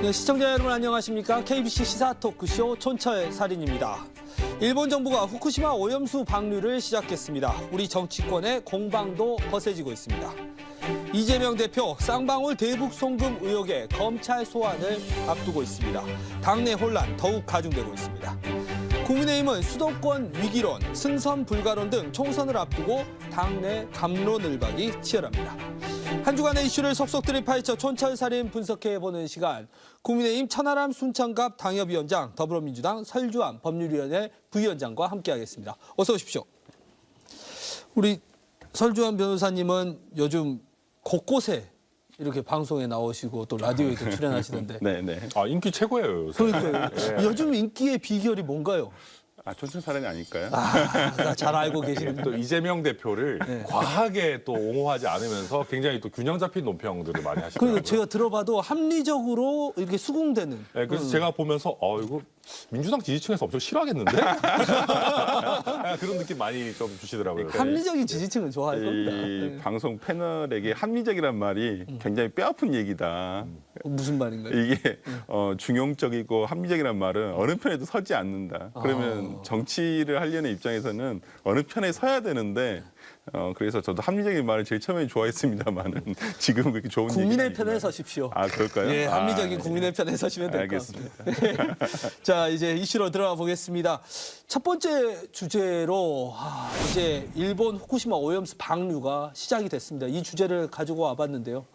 네, 시청자 여러분 안녕하십니까? KBC 시사 토크쇼 촌철살인입니다. 일본 정부가 후쿠시마 오염수 방류를 시작했습니다. 우리 정치권의 공방도 거세지고 있습니다. 이재명 대표 쌍방울 대북 송금 의혹에 검찰 소환을 앞두고 있습니다. 당내 혼란 더욱 가중되고 있습니다. 국민의힘은 수도권 위기론, 승선 불가론 등 총선을 앞두고 당내 갑론을박이 치열합니다. 한 주간의 이슈를 속속들이 파헤쳐 촌철살인 분석해보는 시간. 국민의힘 천하람 순천갑 당협위원장, 더불어민주당 설주환 법률위원회 부위원장과 함께하겠습니다. 어서 오십시오. 우리 설주환 변호사님은 요즘 곳곳에 이렇게 방송에 나오시고 또 라디오에도 출연하시는데. 네네. 아, 인기 최고예요, 요새. 그러니까요. 요즘 인기의 비결이 뭔가요? 촌철살인이 아닐까요? 잘 알고 계시는 또 이재명 대표를 과하게 또 옹호하지 않으면서 굉장히 또 균형 잡힌 논평들을 많이 하시더라고요. 그러니까 제가 들어봐도 합리적으로 이렇게 수긍되는. 네, 그래서 제가 보면서 이거 민주당 지지층에서 엄청 싫어하겠는데? 그런 느낌 많이 좀 주시더라고요. 합리적인 지지층은 좋아할 겁니다. 이 방송 패널에게 합리적이란 말이 굉장히 뼈아픈 얘기다. 무슨 말인가요? 이게 중용적이고 합리적이란 말은 어느 편에도 서지 않는다. 그러면 정치를 하려는 입장에서는 어느 편에 서야 되는데 그래서 저도 합리적인 말을 제일 처음에 좋아했습니다만은 지금은 그렇게 좋은 국민의 편에 서십시오. 아, 그럴까요? 예, 합리적인 국민의 편에 서시면 될 것 같습니다. 자, 이제 이슈로 들어가 보겠습니다. 첫 번째 주제로 이제 일본 후쿠시마 오염수 방류가 시작이 됐습니다. 이 주제를 가지고 와봤는데요.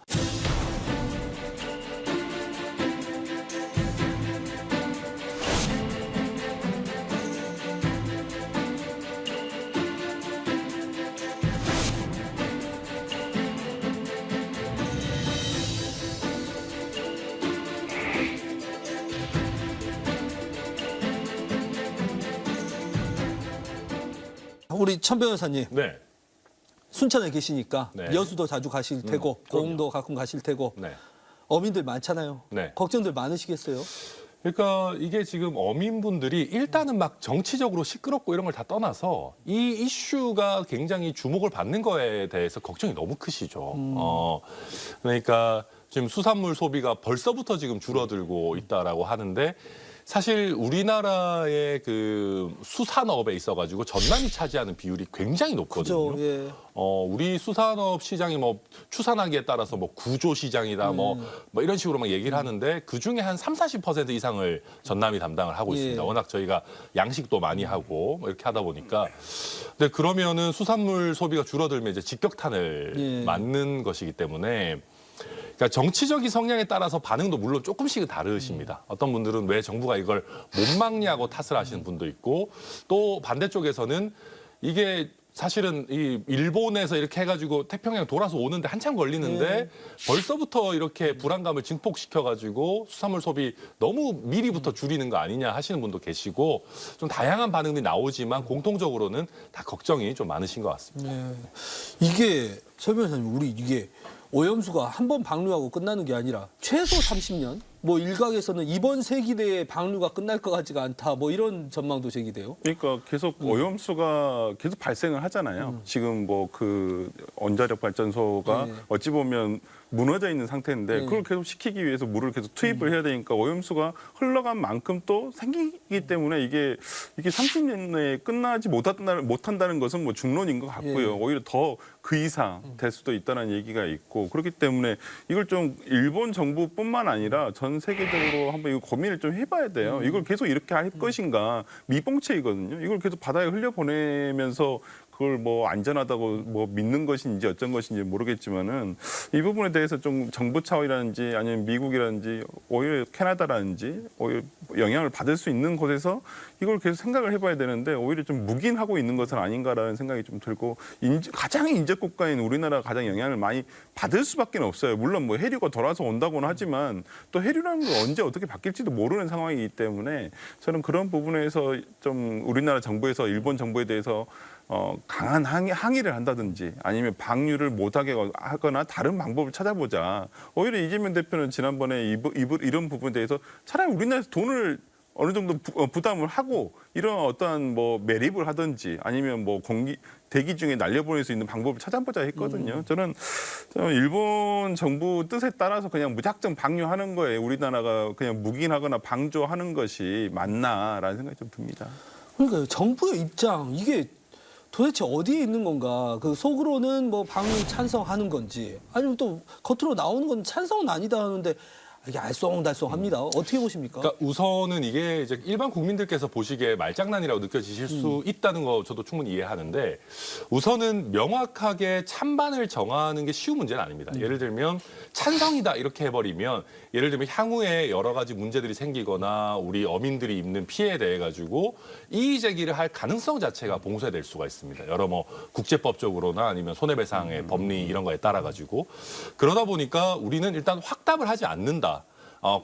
우리 천 변호사님, 네. 순천에 계시니까 네. 여수도 자주 가실 테고 공도 가끔 가실 테고 네. 어민들 많잖아요. 네. 걱정들 많으시겠어요? 그러니까 이게 지금 어민분들이 일단은 막 정치적으로 시끄럽고 이런 걸 다 떠나서 이 이슈가 굉장히 주목을 받는 거에 대해서 걱정이 너무 크시죠. 그러니까 지금 수산물 소비가 벌써부터 지금 줄어들고 있다라고 하는데 사실 우리나라의 그 수산업에 있어가지고 전남이 차지하는 비율이 굉장히 높거든요. 그죠, 예. 우리 수산업 시장이 뭐 추산하기에 따라서 뭐 구조 시장이다 뭐 이런 식으로 막 얘기를 하는데 그 중에 한 30-40% 이상을 전남이 담당을 하고 있습니다. 예. 워낙 저희가 양식도 많이 하고 뭐 이렇게 하다 보니까. 근데 그러면은 수산물 소비가 줄어들면 이제 직격탄을 맞는 것이기 때문에 그러니까 정치적인 성향에 따라서 반응도 물론 조금씩은 다르십니다. 어떤 분들은 왜 정부가 이걸 못 막냐고 탓을 하시는 분도 있고 또 반대쪽에서는 이게 사실은 이 일본에서 이렇게 해가지고 태평양 돌아서 오는데 한참 걸리는데 벌써부터 이렇게 불안감을 증폭시켜가지고 수산물 소비 너무 미리부터 줄이는 거 아니냐 하시는 분도 계시고 좀 다양한 반응이 나오지만 공통적으로는 다 걱정이 좀 많으신 것 같습니다. 이게 설 변호사님, 우리 이게 오염수가 한 번 방류하고 끝나는 게 아니라 최소 30년? 뭐 일각에서는 이번 세기 내에 방류가 끝날 것 같지가 않다. 뭐 이런 전망도 제기돼요. 그러니까 계속 오염수가 계속 발생을 하잖아요. 지금 뭐 그 원자력 발전소가 어찌 보면 무너져 있는 상태인데 그걸 계속 시키기 위해서 물을 계속 투입을 해야 되니까 오염수가 흘러간 만큼 또 생기기 때문에 이게 30년 내에 끝나지 못한다는 것은 뭐 중론인 것 같고요. 오히려 더 그 이상 될 수도 있다는 얘기가 있고 그렇기 때문에 이걸 좀 일본 정부뿐만 아니라 전 세계적으로 한번 이거 고민을 좀 해봐야 돼요. 이걸 계속 이렇게 할 것인가 미봉책이거든요. 이걸 계속 바다에 흘려보내면서 그걸 뭐 안전하다고 뭐 믿는 것인지 어쩐 것인지 모르겠지만은 이 부분에 대해서 좀 정부 차원이라든지 아니면 미국이라든지 오히려 캐나다라든지 오히려 영향을 받을 수 있는 곳에서 이걸 계속 생각을 해봐야 되는데 오히려 좀 묵인하고 있는 것은 아닌가라는 생각이 좀 들고 가장 인접 국가인 우리나라가 가장 영향을 많이 받을 수밖에 없어요. 물론 뭐 해류가 돌아서 온다고는 하지만 또 해류라는 건 언제 어떻게 바뀔지도 모르는 상황이기 때문에 저는 그런 부분에서 좀 우리나라 정부에서 일본 정부에 대해서 강한 항의를 한다든지 아니면 방류를 못하게 하거나 다른 방법을 찾아보자. 오히려 이재명 대표는 지난번에 이런 부분에 대해서 차라리 우리나라에서 돈을 어느 정도 부담을 하고 이런 어떠한 뭐 매립을 하든지 아니면 뭐 대기 중에 날려보낼 수 있는 방법을 찾아보자 했거든요. 저는 일본 정부 뜻에 따라서 그냥 무작정 방류하는 거에 우리나라가 그냥 묵인하거나 방조하는 것이 맞나라는 생각이 좀 듭니다. 그러니까 정부의 입장 이게 도대체 어디에 있는 건가? 그 속으로는 뭐 방류 찬성하는 건지 아니면 또 겉으로 나오는 건 찬성은 아니다 하는데 이게 알쏭달쏭합니다. 어떻게 보십니까? 그러니까 우선은 이게 이제 일반 국민들께서 보시기에 말장난이라고 느껴지실 수 있다는 거 저도 충분히 이해하는데 우선은 명확하게 찬반을 정하는 게 쉬운 문제는 아닙니다. 예를 들면 찬성이다 이렇게 해버리면 예를 들면 향후에 여러 가지 문제들이 생기거나 우리 어민들이 입는 피해에 대해 가지고 이의 제기를 할 가능성 자체가 봉쇄될 수가 있습니다. 여러 뭐 국제법적으로나 아니면 손해배상의 법리 이런 거에 따라 가지고 그러다 보니까 우리는 일단 확답을 하지 않는다.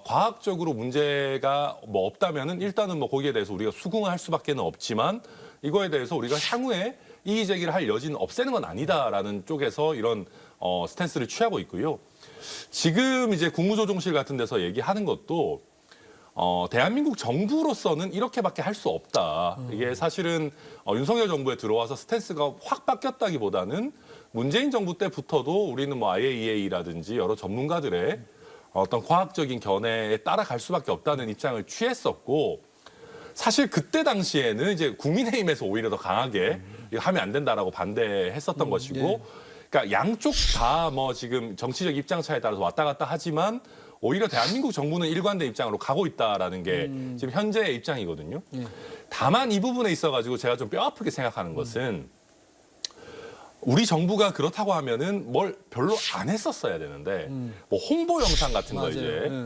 과학적으로 문제가 뭐 없다면은 일단은 뭐 거기에 대해서 우리가 수긍할 수밖에는 없지만 이거에 대해서 우리가 향후에 이의 제기를 할 여지는 없애는 건 아니다라는 쪽에서 이런 스탠스를 취하고 있고요. 지금 이제 국무조정실 같은 데서 얘기하는 것도 대한민국 정부로서는 이렇게밖에 할 수 없다. 이게 사실은 윤석열 정부에 들어와서 스탠스가 확 바뀌었다기보다는 문재인 정부 때부터도 우리는 뭐 IAEA라든지 여러 전문가들의 어떤 과학적인 견해에 따라갈 수밖에 없다는 입장을 취했었고 사실 그때 당시에는 이제 국민의힘에서 오히려 더 강하게 이거 하면 안 된다라고 반대했었던 것이고 네. 그러니까 양쪽 다 뭐 지금 정치적 입장 차에 따라서 왔다 갔다 하지만 오히려 대한민국 정부는 일관된 입장으로 가고 있다라는 게 지금 현재의 입장이거든요. 다만 이 부분에 있어가지고 제가 좀 뼈 아프게 생각하는 것은 우리 정부가 그렇다고 하면은 뭘 별로 안 했었어야 되는데 뭐 홍보 영상 같은 거 맞아요. 이제 네.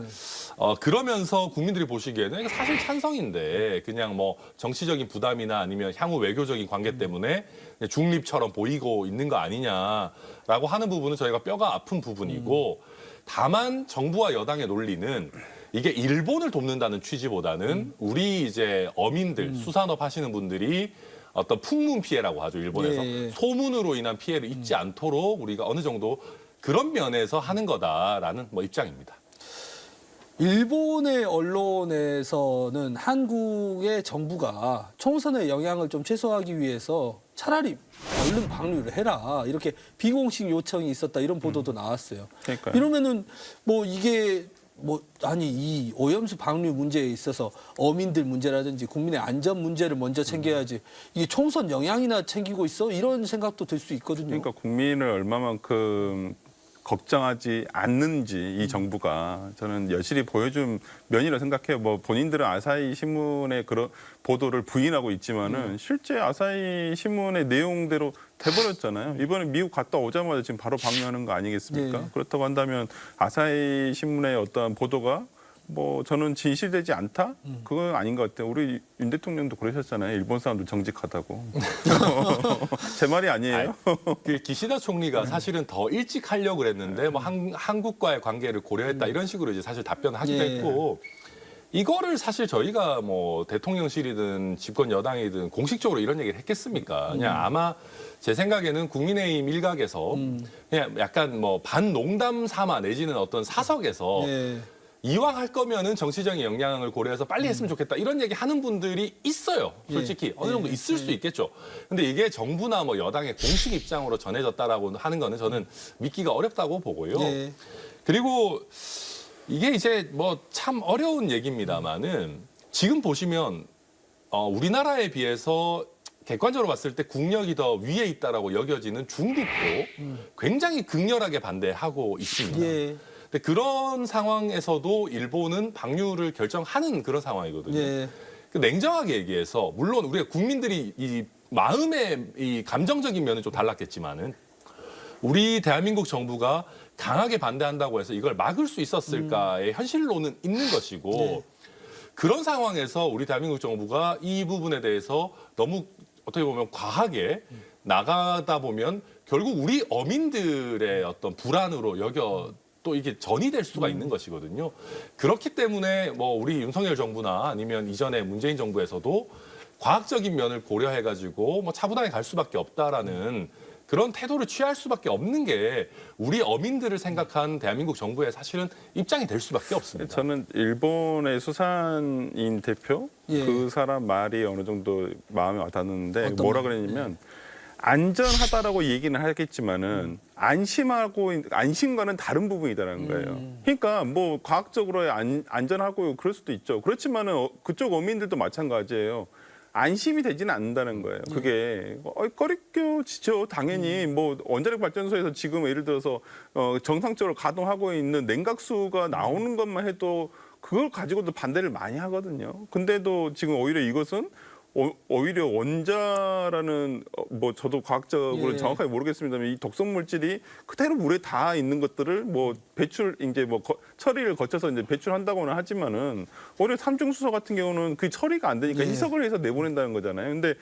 그러면서 국민들이 보시기에는 이게 사실 찬성인데 그냥 뭐 정치적인 부담이나 아니면 향후 외교적인 관계 때문에 중립처럼 보이고 있는 거 아니냐라고 하는 부분은 저희가 뼈가 아픈 부분이고 다만 정부와 여당의 논리는 이게 일본을 돕는다는 취지보다는 우리 이제 어민들 수산업 하시는 분들이 어떤 풍문 피해라고 하죠, 일본에서. 예. 소문으로 인한 피해를 입지 않도록 우리가 어느 정도 그런 면에서 하는 거다라는 뭐 입장입니다. 일본의 언론에서는 한국의 정부가 총선의 영향을 좀 최소화하기 위해서 차라리 얼른 방류를 해라 이렇게 비공식 요청이 있었다 이런 보도도 나왔어요. 그러니까요. 이러면은 뭐 이게 뭐 아니 이 오염수 방류 문제에 있어서 어민들 문제라든지 국민의 안전 문제를 먼저 챙겨야지 이게 총선 영향이나 챙기고 있어 이런 생각도 들 수 있거든요. 그러니까 국민을 얼마만큼 걱정하지 않는지 이 정부가 저는 여실히 보여준 면이라 생각해요. 뭐 본인들은 아사히 신문의 그런 보도를 부인하고 있지만은 실제 아사히 신문의 내용대로 돼버렸잖아요. 이번에 미국 갔다 오자마자 지금 바로 방류하는 거 아니겠습니까? 네. 그렇다고 한다면 아사히 신문의 어떠한 보도가 뭐 저는 진실되지 않다? 그건 아닌 것 같아요. 우리 윤 대통령도 그러셨잖아요. 일본 사람들 정직하다고. 제 말이 아니에요. 그 기시다 총리가 사실은 더 일찍 하려고 그랬는데 뭐 한국과의 관계를 고려했다 이런 식으로 이제 사실 답변을 하기도 예. 했고 이거를 사실 저희가 뭐 대통령실이든 집권 여당이든 공식적으로 이런 얘기를 했겠습니까? 그냥 아마 제 생각에는 국민의힘 일각에서 그냥 약간 뭐 반농담 삼아 내지는 어떤 사석에서 네. 이왕 할 거면은 정치적인 영향을 고려해서 빨리 했으면 좋겠다 이런 얘기 하는 분들이 있어요. 솔직히 어느 정도 있을 수 있겠죠. 근데 이게 정부나 뭐 여당의 공식 입장으로 전해졌다라고 하는 거는 저는 믿기가 어렵다고 보고요. 네. 그리고 이게 이제 뭐 참 어려운 얘기입니다만은 지금 보시면 우리나라에 비해서 객관적으로 봤을 때 국력이 더 위에 있다라고 여겨지는 중국도 굉장히 극렬하게 반대하고 있습니다. 예. 근데 그런 상황에서도 일본은 방류를 결정하는 그런 상황이거든요. 예. 냉정하게 얘기해서 물론 우리가 국민들이 이 마음의 이 감정적인 면은 좀 달랐겠지만은 우리 대한민국 정부가 강하게 반대한다고 해서 이걸 막을 수 있었을까의 현실로는 있는 것이고 네. 그런 상황에서 우리 대한민국 정부가 이 부분에 대해서 너무 어떻게 보면 과하게 나가다 보면 결국 우리 어민들의 어떤 불안으로 여겨 또 이게 전이 될 수가 있는 것이거든요. 그렇기 때문에 뭐 우리 윤석열 정부나 아니면 이전에 문재인 정부에서도 과학적인 면을 고려해가지고 뭐 차분하게 갈 수밖에 없다라는 그런 태도를 취할 수밖에 없는 게 우리 어민들을 생각한 대한민국 정부의 사실은 입장이 될 수밖에 없습니다. 저는 일본의 수산인 대표 예. 그 사람 말이 어느 정도 마음에 와닿는데 어떤 뭐라 말? 그랬냐면 안전하다라고 얘기는 하겠지만은 안심과는 다른 부분이다라는 거예요. 그러니까 뭐 과학적으로 안전하고 그럴 수도 있죠. 그렇지만은 그쪽 어민들도 마찬가지예요. 안심이 되지는 않는다는 거예요. 그게 꺼리껴지죠. 당연히 뭐 원자력 발전소에서 지금 예를 들어서 정상적으로 가동하고 있는 냉각수가 나오는 것만 해도 그걸 가지고도 반대를 많이 하거든요. 근데도 지금 오히려 이것은 오히려 원자라는 뭐 저도 과학적으로 예. 정확하게 모르겠습니다만 이 독성 물질이 그대로 물에 다 있는 것들을 뭐 배출 이제 뭐 처리를 거쳐서 이제 배출한다고는 하지만은 오히려 삼중수소 같은 경우는 그 처리가 안 되니까 예. 희석을 해서 내보낸다는 거잖아요. 근데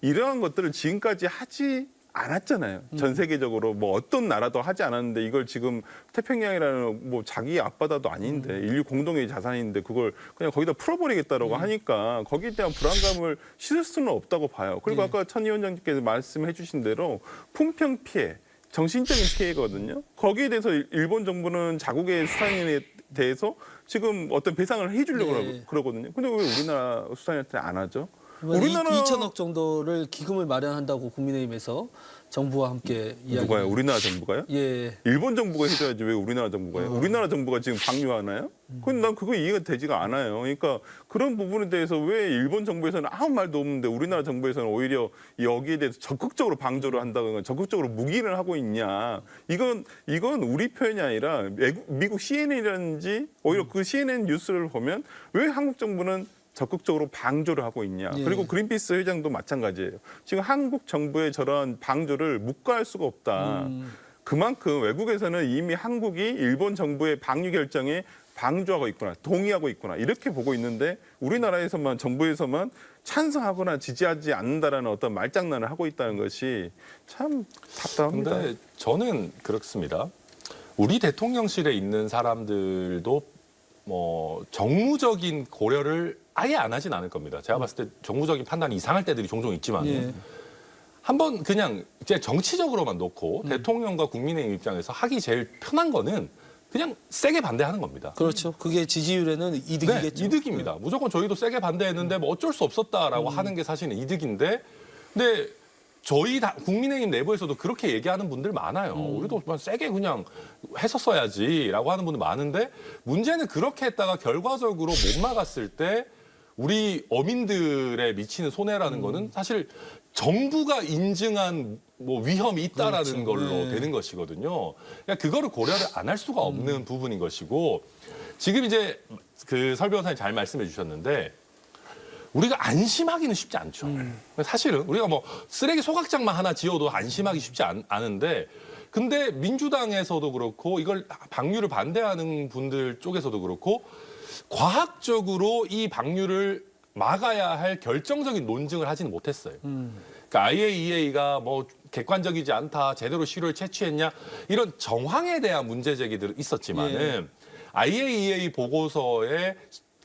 이러한 것들을 지금까지 하지 않았잖아요. 전 세계적으로 뭐 어떤 나라도 하지 않았는데 이걸 지금 태평양이라는 뭐 자기 앞바다도 아닌데 인류 공동의 자산인데 그걸 그냥 거기다 풀어버리겠다라고 하니까 거기에 대한 불안감을 씻을 수는 없다고 봐요. 그리고 예. 아까 천 위원장님께서 말씀해 주신 대로 품평 피해, 정신적인 피해거든요. 거기에 대해서 일본 정부는 자국의 수산인에 대해서 지금 어떤 배상을 해주려고 예. 그러거든요. 근데 왜 우리나라 수산인한테 안 하죠? 우리나라 2천억 정도를 기금을 마련한다고 국민의힘에서 정부와 함께 이야기. 누가요? 우리나라 정부가요? 예. 일본 정부가 해줘야지 왜 우리나라 정부가 해요? 우리나라 정부가 지금 방류하나요? 근데 난 그거 이해가 되지가 않아요. 그러니까 그런 부분에 대해서 왜 일본 정부에서는 아무 말도 없는데 우리나라 정부에서는 오히려 여기에 대해서 적극적으로 방조를 한다거나 적극적으로 묵인을 하고 있냐. 이건 우리 표현이 아니라 미국 CNN이라든지 오히려 그 CNN 뉴스를 보면 왜 한국 정부는 적극적으로 방조를 하고 있냐. 예. 그리고 그린피스 회장도 마찬가지예요. 지금 한국 정부의 저런 방조를 묵과할 수가 없다. 그만큼 외국에서는 이미 한국이 일본 정부의 방류 결정에 방조하고 있구나, 동의하고 있구나 이렇게 보고 있는데 우리나라에서만 정부에서만 찬성하거나 지지하지 않는다라는 어떤 말장난을 하고 있다는 것이 참 답답합니다. 근데 저는 그렇습니다. 우리 대통령실에 있는 사람들도 뭐 정무적인 고려를 아예 안 하진 않을 겁니다. 제가 봤을 때 정무적인 판단이 이상할 때들이 종종 있지만 예. 한번 그냥 이제 정치적으로만 놓고 대통령과 국민의 입장에서 하기 제일 편한 거는 그냥 세게 반대하는 겁니다. 그렇죠. 그게 지지율에는 이득이겠죠. 네, 이득입니다. 무조건 저희도 세게 반대했는데 뭐 어쩔 수 없었다라고 하는 게 사실은 이득인데, 근데 저희 국민의힘 내부에서도 그렇게 얘기하는 분들 많아요. 우리도 그냥 세게 그냥 했었어야지라고 하는 분들 많은데 문제는 그렇게 했다가 결과적으로 못 막았을 때 우리 어민들의 미치는 손해라는 거는 사실 정부가 인증한 뭐 위험이 있다라는 그렇죠. 걸로 네. 되는 것이거든요. 그러니까 그거를 고려를 안 할 수가 없는 부분인 것이고, 지금 이제 그 설 변호사님 잘 말씀해 주셨는데 우리가 안심하기는 쉽지 않죠. 사실은 우리가 뭐 쓰레기 소각장만 하나 지어도 안심하기 쉽지 않은데, 근데 민주당에서도 그렇고 이걸 방류를 반대하는 분들 쪽에서도 그렇고 과학적으로 이 방류를 막아야 할 결정적인 논증을 하지는 못했어요. 그러니까 IAEA가 뭐 객관적이지 않다, 제대로 시료를 채취했냐 이런 정황에 대한 문제 제기들은 있었지만은 IAEA 보고서의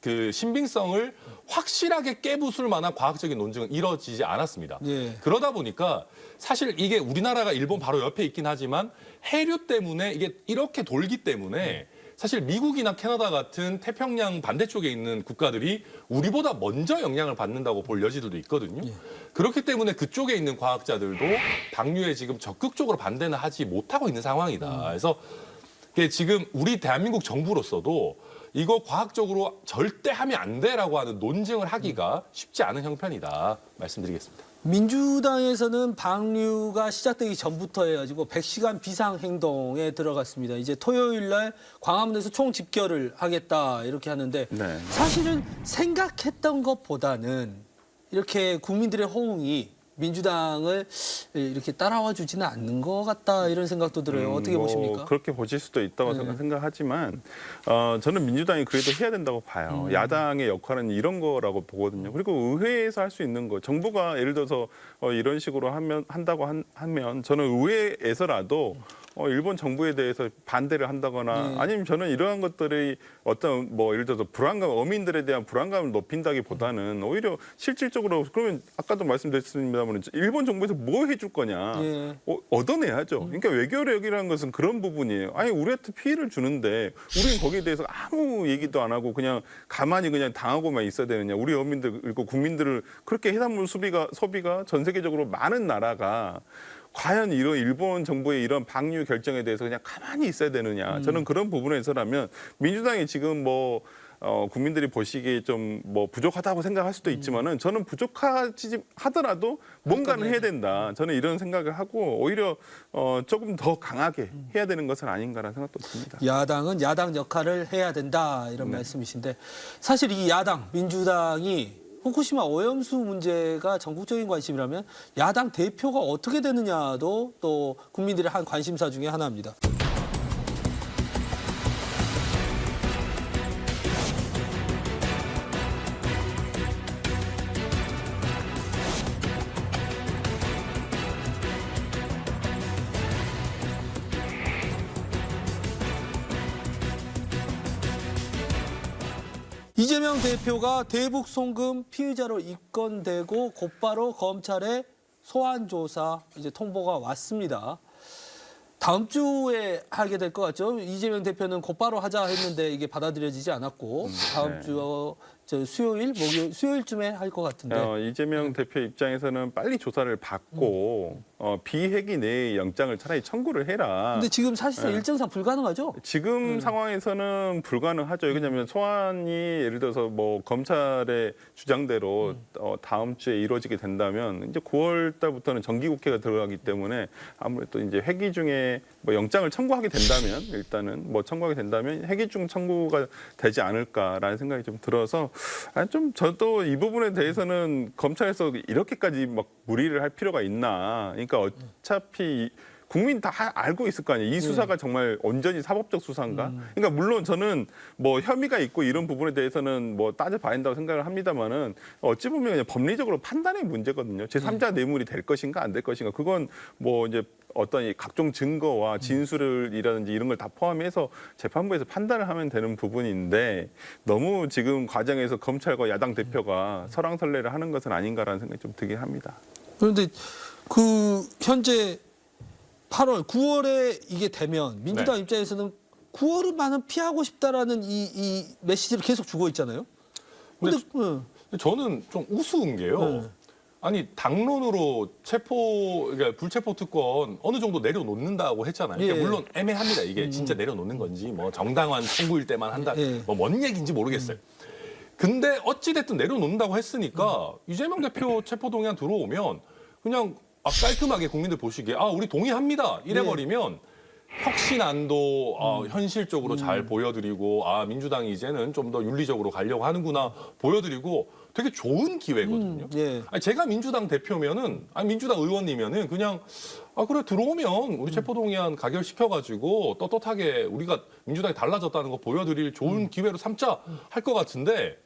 그 신빙성을 확실하게 깨부술 만한 과학적인 논증은 이뤄지지 않았습니다. 예. 그러다 보니까 사실 이게 우리나라가 일본 바로 옆에 있긴 하지만 해류 때문에 이게 이렇게 돌기 때문에 사실 미국이나 캐나다 같은 태평양 반대쪽에 있는 국가들이 우리보다 먼저 영향을 받는다고 볼 여지들도 있거든요. 그렇기 때문에 그쪽에 있는 과학자들도 방류에 지금 적극적으로 반대는 하지 못하고 있는 상황이다. 그래서 이게 지금 우리 대한민국 정부로서도 이거 과학적으로 절대 하면 안 돼라고 하는 논증을 하기가 쉽지 않은 형편이다 말씀드리겠습니다. 민주당에서는 방류가 시작되기 전부터 해가지고 100시간 비상행동에 들어갔습니다. 이제 토요일 날 광화문에서 총집결을 하겠다 이렇게 하는데 네. 사실은 생각했던 것보다는 이렇게 국민들의 호응이 민주당을 이렇게 따라와 주지는 않는 것 같다 이런 생각도 들어요. 어떻게 뭐 보십니까? 그렇게 보실 수도 있다고 생각하지만 저는 민주당이 그래도 해야 된다고 봐요. 야당의 역할은 이런 거라고 보거든요. 그리고 의회에서 할 수 있는 거, 정부가 예를 들어서 이런 식으로 하면 저는 의회에서라도 일본 정부에 대해서 반대를 한다거나 아니면 저는 이러한 것들이 어떤 뭐 예를 들어서 불안감, 어민들에 대한 불안감을 높인다기보다는 오히려 실질적으로 그러면 아까도 말씀드렸습니다만 일본 정부에서 뭐 해줄 거냐 얻어내야죠. 그러니까 외교력이라는 것은 그런 부분이에요. 아니 우리한테 피해를 주는데 우리는 거기에 대해서 아무 얘기도 안 하고 그냥 가만히 그냥 당하고만 있어야 되느냐. 우리 어민들 그리고 국민들을 그렇게 해산물 소비가 전 세계적으로 많은 나라가 과연 이런 일본 정부의 이런 방류 결정에 대해서 그냥 가만히 있어야 되느냐. 저는 그런 부분에서라면 민주당이 지금 뭐 국민들이 보시기에 좀 뭐 부족하다고 생각할 수도 있지만은 저는 부족하지 하더라도 뭔가는 해야 된다. 저는 이런 생각을 하고 오히려 조금 더 강하게 해야 되는 것은 아닌가라는 생각도 듭니다. 야당은 야당 역할을 해야 된다 이런 말씀이신데 사실 이 야당 민주당이 후쿠시마 오염수 문제가 전국적인 관심이라면 야당 대표가 어떻게 되느냐도 또 국민들의 한 관심사 중에 하나입니다. 이재명 대표가 대북 송금 피의자로 입건되고 곧바로 검찰에 소환 조사 이제 통보가 왔습니다. 다음 주에 하게 될 것 같죠. 이재명 대표는 곧바로 하자 했는데 이게 받아들여지지 않았고 다음 주 수요일, 목요일, 수요일쯤에 할 것 같은데. 이재명 대표 입장에서는 빨리 조사를 받고 비회기 내에 영장을 차라리 청구를 해라. 근데 지금 사실상 일정상 불가능하죠? 지금 상황에서는 불가능하죠. 왜냐하면 소환이 예를 들어서 뭐 검찰의 주장대로 다음 주에 이루어지게 된다면 이제 9월 달부터는 정기국회가 들어가기 때문에 아무래도 이제 회기 중에 뭐 영장을 청구하게 된다면 일단은 뭐 청구하게 된다면 회기 중 청구가 되지 않을까라는 생각이 좀 들어서 좀 저도 이 부분에 대해서는 검찰에서 이렇게까지 막 무리를 할 필요가 있나. 그러니까 어차피 국민 다 알고 있을 거 아니에요. 이 수사가 정말 온전히 사법적 수사인가? 그러니까 물론 저는 뭐 혐의가 있고 이런 부분에 대해서는 뭐 따져봐야 한다고 생각을 합니다만은 어찌 보면 그냥 법리적으로 판단의 문제거든요. 제3자 뇌물이 될 것인가 안 될 것인가. 그건 뭐 이제 어떤 이 각종 증거와 진술이라든지 이런 걸 다 포함해서 재판부에서 판단을 하면 되는 부분인데 너무 지금 과정에서 검찰과 야당 대표가 설왕설래를 하는 것은 아닌가라는 생각이 좀 들긴 합니다. 그런데 그 현재 8월, 9월에 이게 되면 민주당 입장에서는 9월만은 피하고 싶다라는 이 메시지를 계속 주고 있잖아요. 근데 저는 좀 우스운 게요. 아니 당론으로 그러니까 불체포 특권 어느 정도 내려놓는다고 했잖아요. 그러니까 물론 애매합니다. 이게 진짜 내려놓는 건지 뭐 정당한 청구일 때만 한다. 뭐 뭔 얘기인지 모르겠어요. 근데 어찌 됐든 내려놓는다고 했으니까 이재명 대표 체포 동의안 들어오면 그냥 깔끔하게 국민들 보시기에 우리 동의합니다. 이래버리면 혁신안도 현실적으로 잘 보여드리고 민주당이 이제는 좀 더 윤리적으로 가려고 하는구나 보여드리고 되게 좋은 기회거든요. 아니, 제가 민주당 대표면은 민주당 의원이면은 그냥 그래 들어오면 우리 체포동의안 가결시켜가지고 떳떳하게 우리가 민주당이 달라졌다는 거 보여드릴 좋은 기회로 삼자 할 것 같은데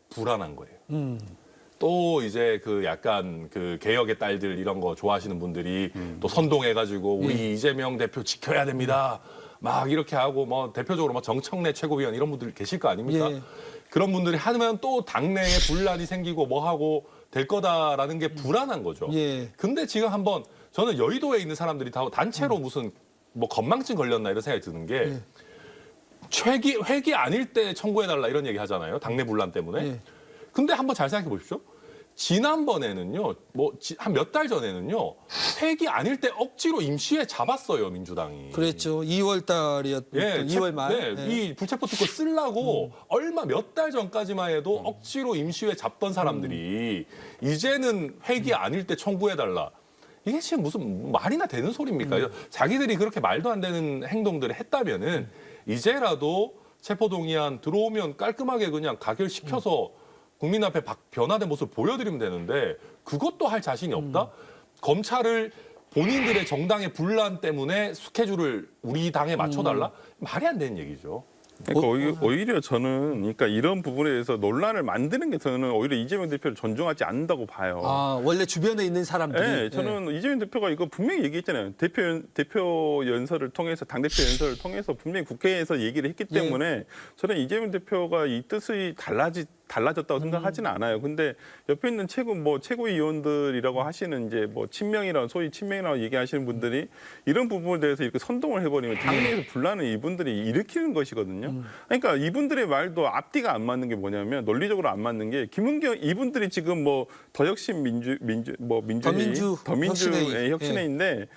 불안한 거예요. 또 이제 그 약간 그 개혁의 딸들 이런 거 좋아하시는 분들이 또 선동해가지고 우리 이재명 대표 지켜야 됩니다. 막 이렇게 하고 뭐 대표적으로 뭐 정청래 최고위원 이런 분들 계실 거 아닙니까? 그런 분들이 하면 또 당내에 분란이 생기고 뭐 하고 될 거다라는 게 불안한 거죠. 근데 지금 한번 저는 여의도에 있는 사람들이 다 단체로 무슨 뭐 건망증 걸렸나 이런 생각이 드는 게 회기 아닐 때 청구해달라 이런 얘기 하잖아요. 당내 분란 때문에. 근데 한번 잘 생각해 보십시오. 지난번에는요, 뭐 한 몇 달 전에는요, 회기 아닐 때 억지로 임시회 잡았어요 민주당이. 그랬죠. 2월 달이었던 2월 말. 이 불체포 특권 쓰려고 얼마 몇 달 전까지만 해도 억지로 임시회 잡던 사람들이 이제는 회기 아닐 때 청구해달라. 이게 지금 무슨 말이나 되는 소리입니까? 자기들이 그렇게 말도 안 되는 행동들을 했다면은 이제라도 체포동의안 들어오면 깔끔하게 그냥 가결시켜서 국민 앞에 변화된 모습을 보여드리면 되는데 그것도 할 자신이 없다? 검찰을 본인들의 정당의 분란 때문에 스케줄을 우리 당에 맞춰달라? 말이 안 되는 얘기죠. 그러니까 오히려 저는 그러니까 이런 부분에 대해서 논란을 만드는 게 저는 오히려 이재명 대표를 존중하지 않는다고 봐요. 아, 원래 주변에 있는 사람들이. 네, 저는 이재명 대표가 이거 분명히 얘기했잖아요. 대표 연설을 통해서 당대표 연설을 통해서 분명히 국회에서 얘기를 했기 때문에 저는 이재명 대표가 이 뜻이 달라졌다고 생각하지는 않아요. 근데 옆에 있는 최고위원들이라고 하시는 이제 뭐 친명이라고 소위 친명이라고 얘기하시는 분들이 이런 부분에 대해서 이렇게 선동을 해버리면 당내에서 분란을 이분들이 일으키는 것이거든요. 그러니까 이분들의 말도 앞뒤가 안 맞는 게 뭐냐면 논리적으로 안 맞는 게 김은경 이분들이 지금 뭐 더혁신 더민주의 혁신회인데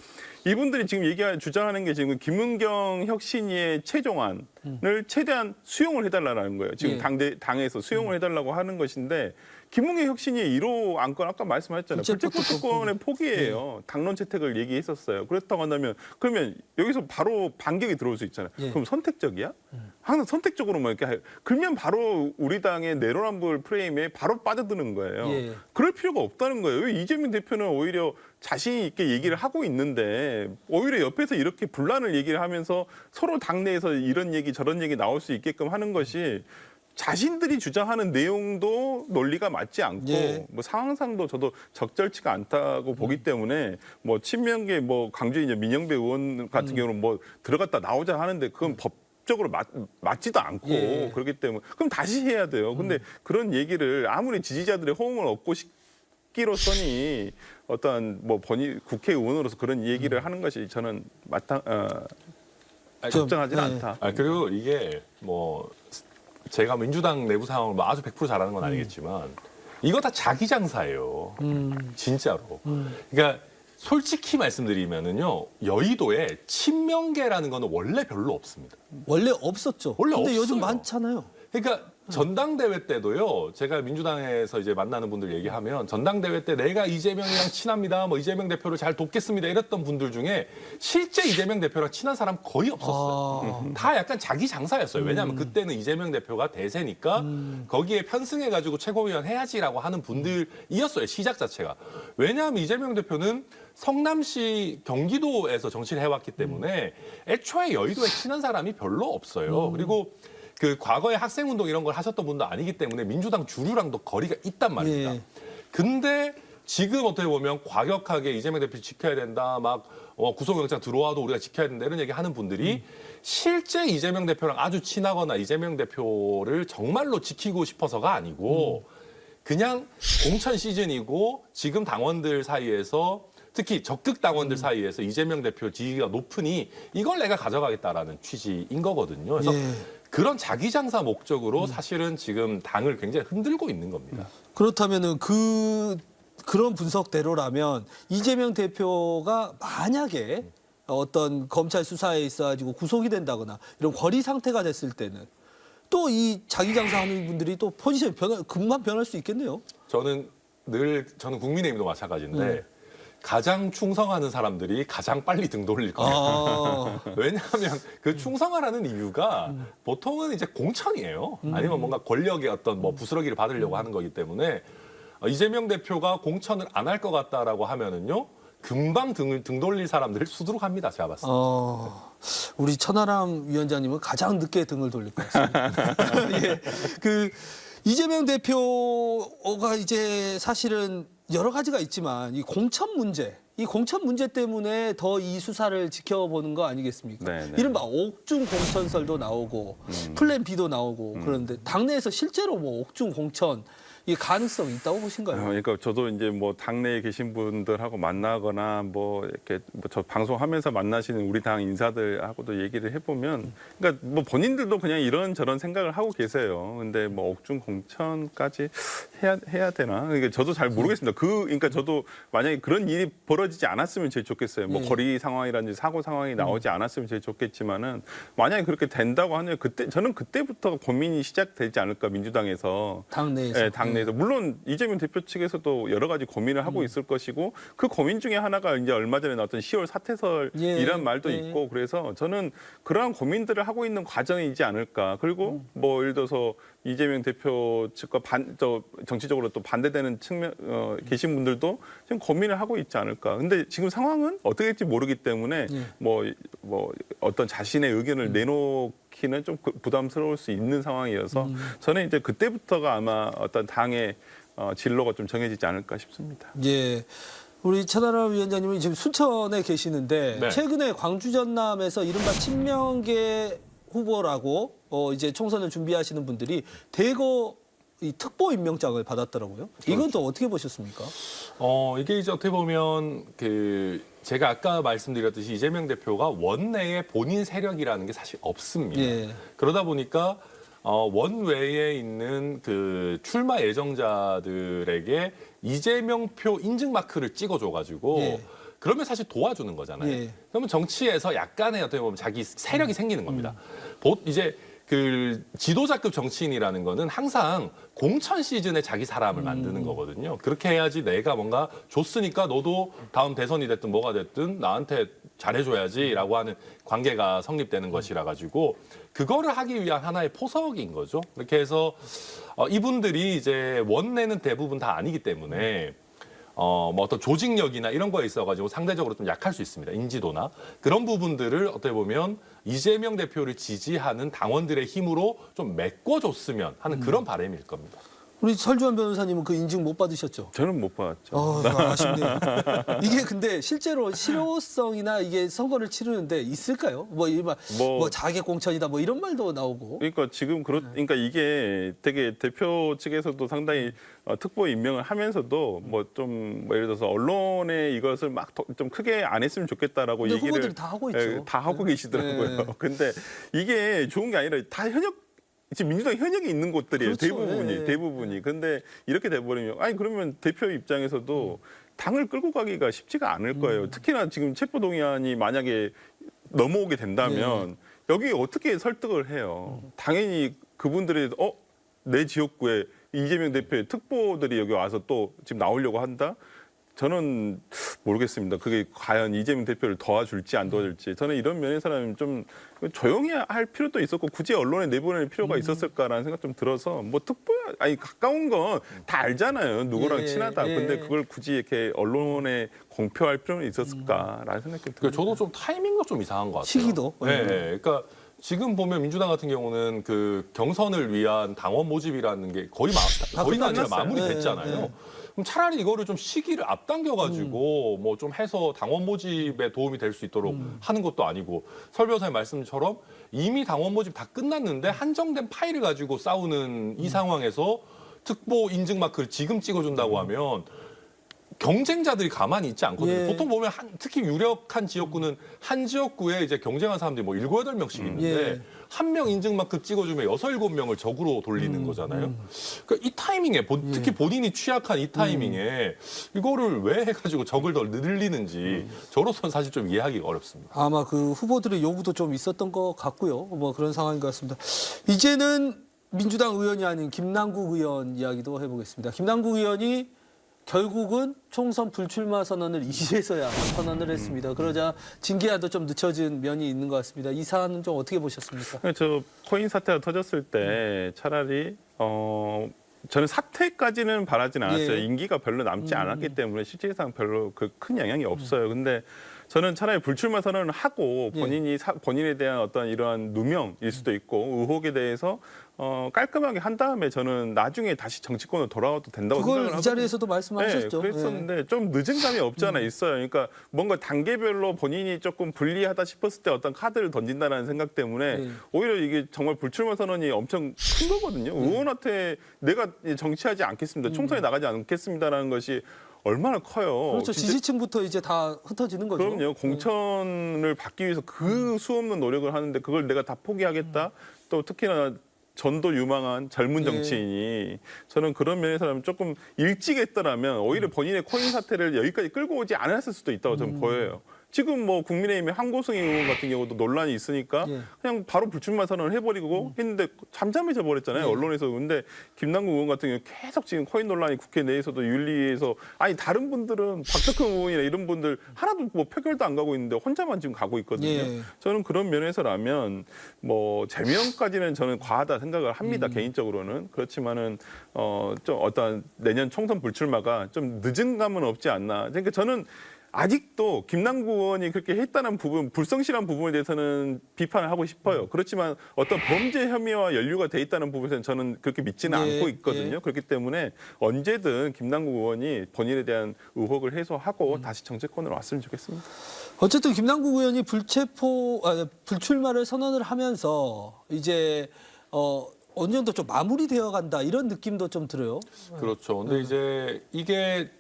이분들이 지금 주장하는 게 지금 김은경 혁신위의 최종안을 최대한 수용을 해달라는 거예요. 지금 당에서 수용을 해달라고 하는 것인데 김은경 혁신위의 1호 안건 아까 말씀하셨잖아요. 불체포특권의 포기예요. 당론 채택을 얘기했었어요. 그렇다고 한다면 그러면 여기서 바로 반격이 들어올 수 있잖아요. 그럼 선택적이야? 항상 선택적으로만 이렇게 그러면 바로 우리 당의 내로남불 프레임에 바로 빠져드는 거예요. 그럴 필요가 없다는 거예요. 이재명 대표는 오히려 자신 있게 얘기를 하고 있는데 오히려 옆에서 이렇게 분란을 얘기를 하면서 서로 당내에서 이런 얘기 저런 얘기 나올 수 있게끔 하는 것이 자신들이 주장하는 내용도 논리가 맞지 않고 뭐 상황상도 저도 적절치가 않다고 보기 때문에 뭐 친명계 뭐 강주 이제 민영배 의원 같은 경우는 뭐 들어갔다 나오자 하는데 그건 법적으로 맞지도 않고 그렇기 때문에 그럼 다시 해야 돼요. 근데 그런 얘기를 아무리 지지자들의 호응을 얻고 싶기로서니 어떤 뭐 국회의원으로서 그런 얘기를 하는 것이 저는 적정하지는 않다. 그리고 이게 뭐 제가 민주당 내부 상황을 뭐 아주 100% 잘하는 건 아니겠지만 이거 다 자기 장사예요. 진짜로. 그러니까 솔직히 말씀드리면은요. 여의도에 친명계라는 거는 원래 별로 없습니다. 원래 없었죠. 원래 근데 없어요. 요즘 많잖아요. 그러니까 전당대회 때도요. 제가 민주당에서 이제 만나는 분들 얘기하면 전당대회 때 내가 이재명이랑 친합니다. 뭐 이재명 대표를 잘 돕겠습니다. 이랬던 분들 중에 실제 이재명 대표랑 친한 사람 거의 없었어요. 다 약간 자기 장사였어요. 왜냐하면 그때는 이재명 대표가 대세니까 거기에 편승해가지고 최고위원 해야지라고 하는 분들이었어요. 시작 자체가. 왜냐하면 이재명 대표는 성남시 경기도에서 정치를 해왔기 때문에 애초에 여의도에 친한 사람이 별로 없어요. 그리고 그 과거에 학생운동 이런 걸 하셨던 분도 아니기 때문에 민주당 주류랑도 거리가 있단 말입니다. 근데 지금 어떻게 보면 과격하게 이재명 대표 지켜야 된다, 막 구속영장 들어와도 우리가 지켜야 된다 이런 얘기 하는 분들이 실제 이재명 대표랑 아주 친하거나 이재명 대표를 정말로 지키고 싶어서가 아니고 그냥 공천 시즌이고 지금 당원들 사이에서 특히 적극 당원들 사이에서 이재명 대표 지지가 높으니 이걸 내가 가져가겠다라는 취지인 거거든요. 그래서 그런 자기 장사 목적으로 사실은 지금 당을 굉장히 흔들고 있는 겁니다. 그렇다면은 그런 분석대로라면 이재명 대표가 만약에 어떤 검찰 수사에 있어가지고 구속이 된다거나 이런 권리 상태가 됐을 때는 또 이 자기 장사하는 분들이 또 포지션이 금방 변할 수 있겠네요. 저는 국민의힘도 마찬가지인데 가장 충성하는 사람들이 가장 빨리 등 돌릴 겁니다. 왜냐하면 그 충성하라는 이유가 보통은 이제 공천이에요. 아니면 뭔가 권력의 어떤 뭐 부스러기를 받으려고 하는 거기 때문에 이재명 대표가 공천을 안 할 것 같다라고 하면은요. 금방 등 돌릴 사람들을 수두룩합니다. 제가 봤을 때. 우리 천하람 위원장님은 가장 늦게 등을 돌릴 것 같습니다. 예. 이재명 대표가 이제 사실은 여러 가지가 있지만 이 공천 문제 때문에 더 이 수사를 지켜보는 거 아니겠습니까? 네네. 이른바 옥중 공천설도 나오고 플랜 B도 나오고 그런데 당내에서 실제로 뭐 옥중 공천 이 가능성이 있다고 보신가요? 그러니까 저도 이제 뭐 당내에 계신 분들하고 만나거나 뭐 이렇게 저 방송하면서 만나시는 우리 당 인사들하고도 얘기를 해보면, 그러니까 뭐 본인들도 그냥 이런저런 생각을 하고 계세요. 근데 뭐 옥중 공천까지 해야 되나? 그러니까 저도 잘 모르겠습니다. 그러니까 저도 만약에 그런 일이 벌어지지 않았으면 제일 좋겠어요. 뭐 거리 상황이라든지 사고 상황이 나오지 않았으면 제일 좋겠지만은 만약에 그렇게 된다고 하면 저는 그때부터 고민이 시작되지 않을까, 민주당에서. 당내에서. 네, 당내에서. 물론 이재명 대표 측에서도 여러 가지 고민을 하고 있을 것이고 그 고민 중에 하나가 이제 얼마 전에 나왔던 10월 사퇴설이란 말도 있고, 그래서 저는 그러한 고민들을 하고 있는 과정이지 않을까. 그리고 뭐 예를 들어서 이재명 대표 측과 정치적으로 또 반대되는 측면 계신 분들도 지금 고민을 하고 있지 않을까. 근데 지금 상황은 어떻게 될지 모르기 때문에 뭐 어떤 자신의 의견을 넣기는 좀 부담스러울 수 있는 상황이어서 저는 이제 그때부터가 아마 어떤 당의 진로가 좀 정해지지 않을까 싶습니다. 예. 우리 차나라 위원장님이 지금 순천에 계시는데 네. 최근에 광주 전남에서 이른바 친명계 후보라고 이제 총선을 준비하시는 분들이 대거 이 특보 임명장을 받았더라고요. 이건 또 어떻게 보셨습니까? 이게 이제 어떻게 보면 제가 아까 말씀드렸듯이 이재명 대표가 원내에 본인 세력이라는 게 사실 없습니다. 예. 그러다 보니까 원외에 있는 그 출마 예정자들에게 이재명표 인증 마크를 찍어줘가지고 예. 그러면 사실 도와주는 거잖아요. 예. 그러면 정치에서 약간의 어떻게 보면 자기 세력이 생기는 겁니다. 이제 그 지도자급 정치인이라는 거는 항상 공천 시즌에 자기 사람을 만드는 거거든요. 그렇게 해야지 내가 뭔가 줬으니까 너도 다음 대선이 됐든 뭐가 됐든 나한테 잘해줘야지라고 하는 관계가 성립되는 것이라 가지고 그거를 하기 위한 하나의 포석인 거죠. 그렇게 해서 이분들이 이제 원내는 대부분 다 아니기 때문에 뭐 어떤 조직력이나 이런 거에 있어가지고 상대적으로 좀 약할 수 있습니다. 인지도나 그런 부분들을 어떻게 보면 이재명 대표를 지지하는 당원들의 힘으로 좀 메꿔줬으면 하는 그런 바람일 겁니다. 우리 설주환 변호사님은 그 인증 못 받으셨죠? 저는 못 받았죠. 아쉽네요. 이게 근데 실제로 실효성이나 이게 선거를 치르는데 있을까요? 뭐 자객 공천이다 뭐 이런 말도 나오고. 그러니까 지금 그러니까 이게 되게 대표 측에서도 상당히 특보 임명을 하면서도 뭐 좀 예를 들어서 언론에 이것을 막 좀 크게 안 했으면 좋겠다라고 근데 얘기를 후보들이 다 하고 있죠. 다 하고 계시더라고요. 네. 근데 이게 좋은 게 아니라 다 지금 민주당 현역이 있는 곳들이에요. 그렇죠. 대부분이. 근데 이렇게 돼버리면 그러면 대표 입장에서도 당을 끌고 가기가 쉽지가 않을 거예요. 특히나 지금 체포동의안이 만약에 넘어오게 된다면 여기 어떻게 설득을 해요. 당연히 그분들이 내 지역구에 이재명 대표의 특보들이 여기 와서 또 지금 나오려고 한다? 저는 모르겠습니다. 그게 과연 이재명 대표를 도와줄지 안 도와줄지. 저는 이런 면에서는 좀 조용히 할 필요도 있었고 굳이 언론에 내보낼 필요가 있었을까라는 생각 좀 들어서 뭐 가까운 건 다 알잖아요. 누구랑 친하다. 근데 그걸 굳이 이렇게 언론에 공표할 필요는 있었을까라는 생각이 좀 듭니다. 저도 좀 타이밍도 좀 이상한 것 같아요. 시기도. 네. 그러니까 지금 보면 민주당 같은 경우는 그 경선을 위한 당원 모집이라는 게 거의가 아니라 마무리됐잖아요. 네. 그럼 차라리 이거를 좀 시기를 앞당겨가지고 뭐 좀 해서 당원 모집에 도움이 될 수 있도록 하는 것도 아니고 설 변호사님 말씀처럼 이미 당원 모집 다 끝났는데 한정된 파일을 가지고 싸우는 이 상황에서 특보 인증 마크를 지금 찍어준다고 하면 경쟁자들이 가만히 있지 않거든요. 예. 보통 보면 특히 유력한 지역구는 한 지역구에 이제 경쟁한 사람들이 뭐 7, 8명씩 있는데 한 명 인증 마크 찍어주면 6, 7명을 적으로 돌리는 거잖아요. 그러니까 이 타이밍에 특히 본인이 취약한 이 타이밍에 이거를 왜 해가지고 적을 더 늘리는지 저로서는 사실 좀 이해하기가 어렵습니다. 아마 그 후보들의 요구도 좀 있었던 것 같고요. 뭐 그런 상황인 것 같습니다. 이제는 민주당 의원이 아닌 김남국 의원 이야기도 해보겠습니다. 김남국 의원이 결국은 총선 불출마 선언을 이제서야 선언을 했습니다. 그러자 징계안도 좀 늦춰진 면이 있는 것 같습니다. 이 사안은 좀 어떻게 보셨습니까? 저 코인 사태가 터졌을 때 차라리 저는 사퇴까지는 바라진 않았어요. 임기가 별로 남지 않았기 때문에 실질상 별로 그 큰 영향이 없어요. 근데 저는 차라리 불출마 선언을 하고 본인에 대한 어떤 이러한 누명일 수도 있고 의혹에 대해서 깔끔하게 한 다음에 저는 나중에 다시 정치권으로 돌아와도 된다고 생각을 그걸 하거든요. 이 자리에서도 말씀하셨죠. 그랬었는데 좀 늦은 감이 없지 않아 있어요. 그러니까 뭔가 단계별로 본인이 조금 불리하다 싶었을 때 어떤 카드를 던진다는 생각 때문에 오히려 이게 정말 불출마 선언이 엄청 큰 거거든요. 의원한테 내가 정치하지 않겠습니다. 총선에 나가지 않겠습니다라는 것이 얼마나 커요. 그렇죠. 지지층부터 이제 다 흩어지는 거죠. 그럼요. 공천을 받기 위해서 그 수없는 노력을 하는데 그걸 내가 다 포기하겠다. 또 특히나 전도 유망한 젊은 정치인이 저는 그런 면에서는 조금 일찍 했더라면 오히려 본인의 코인 사태를 여기까지 끌고 오지 않았을 수도 있다고 저는 보여요. 지금 뭐 국민의힘의 한고승 의원 같은 경우도 논란이 있으니까 그냥 바로 불출마 선언을 해버리고 했는데 잠잠해져 버렸잖아요. 언론에서. 근데 김남국 의원 같은 경우 계속 지금 코인 논란이 국회 내에서도 윤리위에서 다른 분들은 박덕흠 의원이나 이런 분들 하나도 뭐 표결도 안 가고 있는데 혼자만 지금 가고 있거든요. 저는 그런 면에서라면 뭐 제명까지는 저는 과하다 생각을 합니다. 개인적으로는. 그렇지만은 좀 어떤 내년 총선 불출마가 좀 늦은 감은 없지 않나. 그러니까 저는 아직도 김남국 의원이 그렇게 했다는 부분, 불성실한 부분에 대해서는 비판을 하고 싶어요. 그렇지만 어떤 범죄 혐의와 연루가 돼 있다는 부분에서는 저는 그렇게 믿지는 예, 않고 있거든요. 예. 그렇기 때문에 언제든 김남국 의원이 본인에 대한 의혹을 해소하고 다시 정치권으로 왔으면 좋겠습니다. 어쨌든 김남국 의원이 불출마를 선언을 하면서 이제 어느 정도 좀 마무리되어 간다 이런 느낌도 좀 들어요. 그렇죠. 근데 이제 이게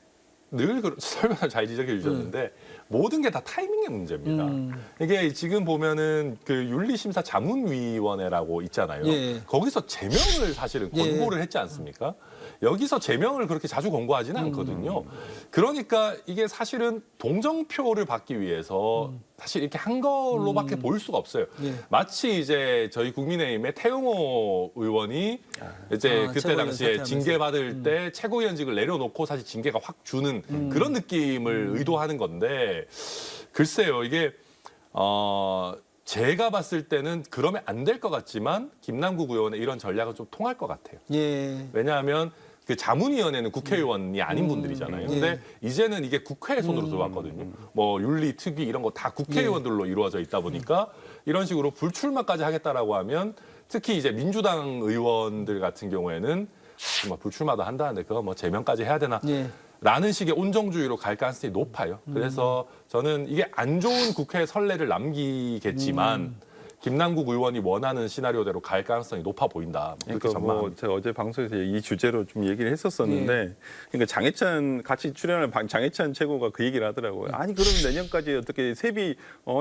늘 설명을 잘 지적해 주셨는데 모든 게 다 타이밍의 문제입니다. 이게 지금 보면은 그 윤리심사 자문위원회라고 있잖아요. 예. 거기서 제명을 사실은 예. 권고를 했지 않습니까? 여기서 제명을 그렇게 자주 권고하지는 않거든요. 그러니까 이게 사실은 동정표를 받기 위해서 사실 이렇게 한 걸로밖에 보일 수가 없어요. 예. 마치 이제 저희 국민의힘의 태용호 의원이 이제 그때 최고위원 당시에 사퇴하면서. 징계받을 때 최고위원직을 내려놓고 사실 징계가 확 주는 그런 느낌을 의도하는 건데 글쎄요 이게 제가 봤을 때는 그러면 안 될 것 같지만 김남국 의원의 이런 전략은 좀 통할 것 같아요. 예. 왜냐하면 그 자문위원회는 국회의원이 아닌 분들이잖아요. 근데 이제는 이게 국회의 손으로 들어왔거든요. 뭐 윤리, 특위 이런 거 다 국회의원들로 이루어져 있다 보니까 이런 식으로 불출마까지 하겠다라고 하면 특히 이제 민주당 의원들 같은 경우에는 뭐 불출마도 한다는데 그거 뭐 제명까지 해야 되나? 예. 라는 식의 온정주의로 갈 가능성이 높아요. 그래서 저는 이게 안 좋은 국회 선례를 남기겠지만 김남국 의원이 원하는 시나리오대로 갈 가능성이 높아 보인다. 그렇게 그러니까 뭐 전망합니다. 제가 어제 방송에서 이 주제로 좀 얘기를 했었었는데, 그러니까 장해찬 같이 출연할 장해찬 최고가 그 얘기를 하더라고요. 아니 그럼 내년까지 어떻게 세비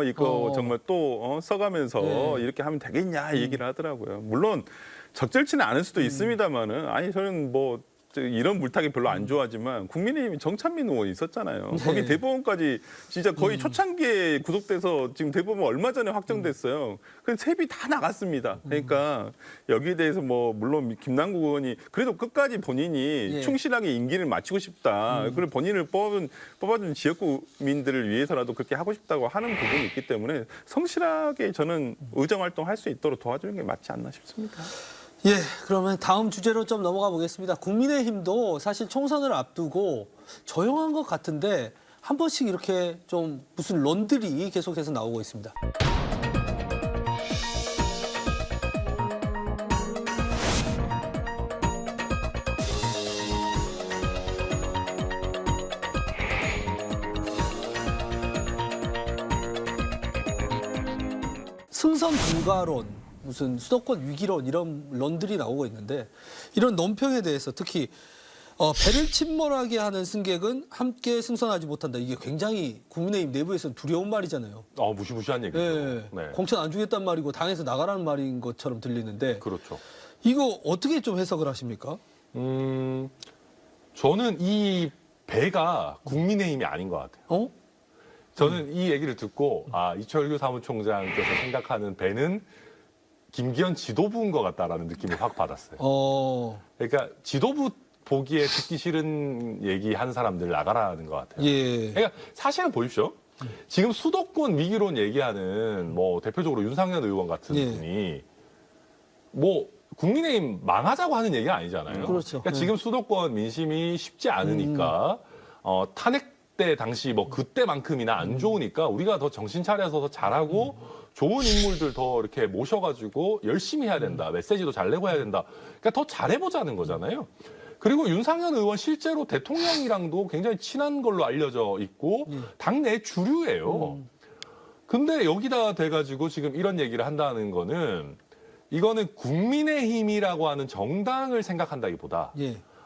이거 정말 또 써가면서 이렇게 하면 되겠냐 얘기를 하더라고요. 물론 적절치는 않을 수도 있습니다만은 아니 저는 뭐. 이런 물타기 별로 안 좋아하지만 국민의힘이 정찬민 의원이 있었잖아요. 거기 대법원까지 진짜 거의 초창기에 구속돼서 지금 대법원 얼마 전에 확정됐어요. 그 세비 다 나갔습니다. 그러니까 여기에 대해서 뭐 물론 김남국 의원이 그래도 끝까지 본인이 충실하게 임기를 마치고 싶다. 그리고 본인을 뽑아준 지역구민들을 위해서라도 그렇게 하고 싶다고 하는 부분이 있기 때문에 성실하게 저는 의정 활동할 수 있도록 도와주는 게 맞지 않나 싶습니다. 예, 그러면 다음 주제로 좀 넘어가 보겠습니다. 국민의힘도 사실 총선을 앞두고 조용한 것 같은데 한 번씩 이렇게 좀 무슨 론들이 계속해서 나오고 있습니다. 승선 불가론, 무슨 수도권 위기론 이런 론들이 나오고 있는데 이런 논평에 대해서 특히 배를 침몰하게 하는 승객은 함께 승선하지 못한다. 이게 굉장히 국민의힘 내부에서는 두려운 말이잖아요. 무시무시한 얘기죠. 예, 네. 공천 안 주겠다는 말이고 당에서 나가라는 말인 것처럼 들리는데 그렇죠. 이거 어떻게 좀 해석을 하십니까? 저는 이 배가 국민의힘이 아닌 것 같아요. 저는 이 얘기를 듣고 이철규 사무총장께서 생각하는 배는 김기현 지도부인 것 같다라는 느낌을 확 받았어요. 그러니까 지도부 보기에 듣기 싫은 얘기하는 사람들 나가라는 것 같아요. 예. 그러니까 사실은 보십시오. 지금 수도권 위기론 얘기하는 뭐 대표적으로 윤상현 의원 같은 분이 뭐 국민의힘 망하자고 하는 얘기가 아니잖아요. 그렇죠. 그러니까 지금 수도권 민심이 쉽지 않으니까 탄핵 때 당시 뭐 그때만큼이나 안 좋으니까 우리가 더 정신 차려서 더 잘하고 좋은 인물들 더 이렇게 모셔가지고 열심히 해야 된다. 메시지도 잘 내고 해야 된다. 그러니까 더 잘해보자는 거잖아요. 그리고 윤상현 의원 실제로 대통령이랑도 굉장히 친한 걸로 알려져 있고 당내 주류예요. 근데 여기다 대가지고 지금 이런 얘기를 한다는 거는 이거는 국민의힘이라고 하는 정당을 생각한다기보다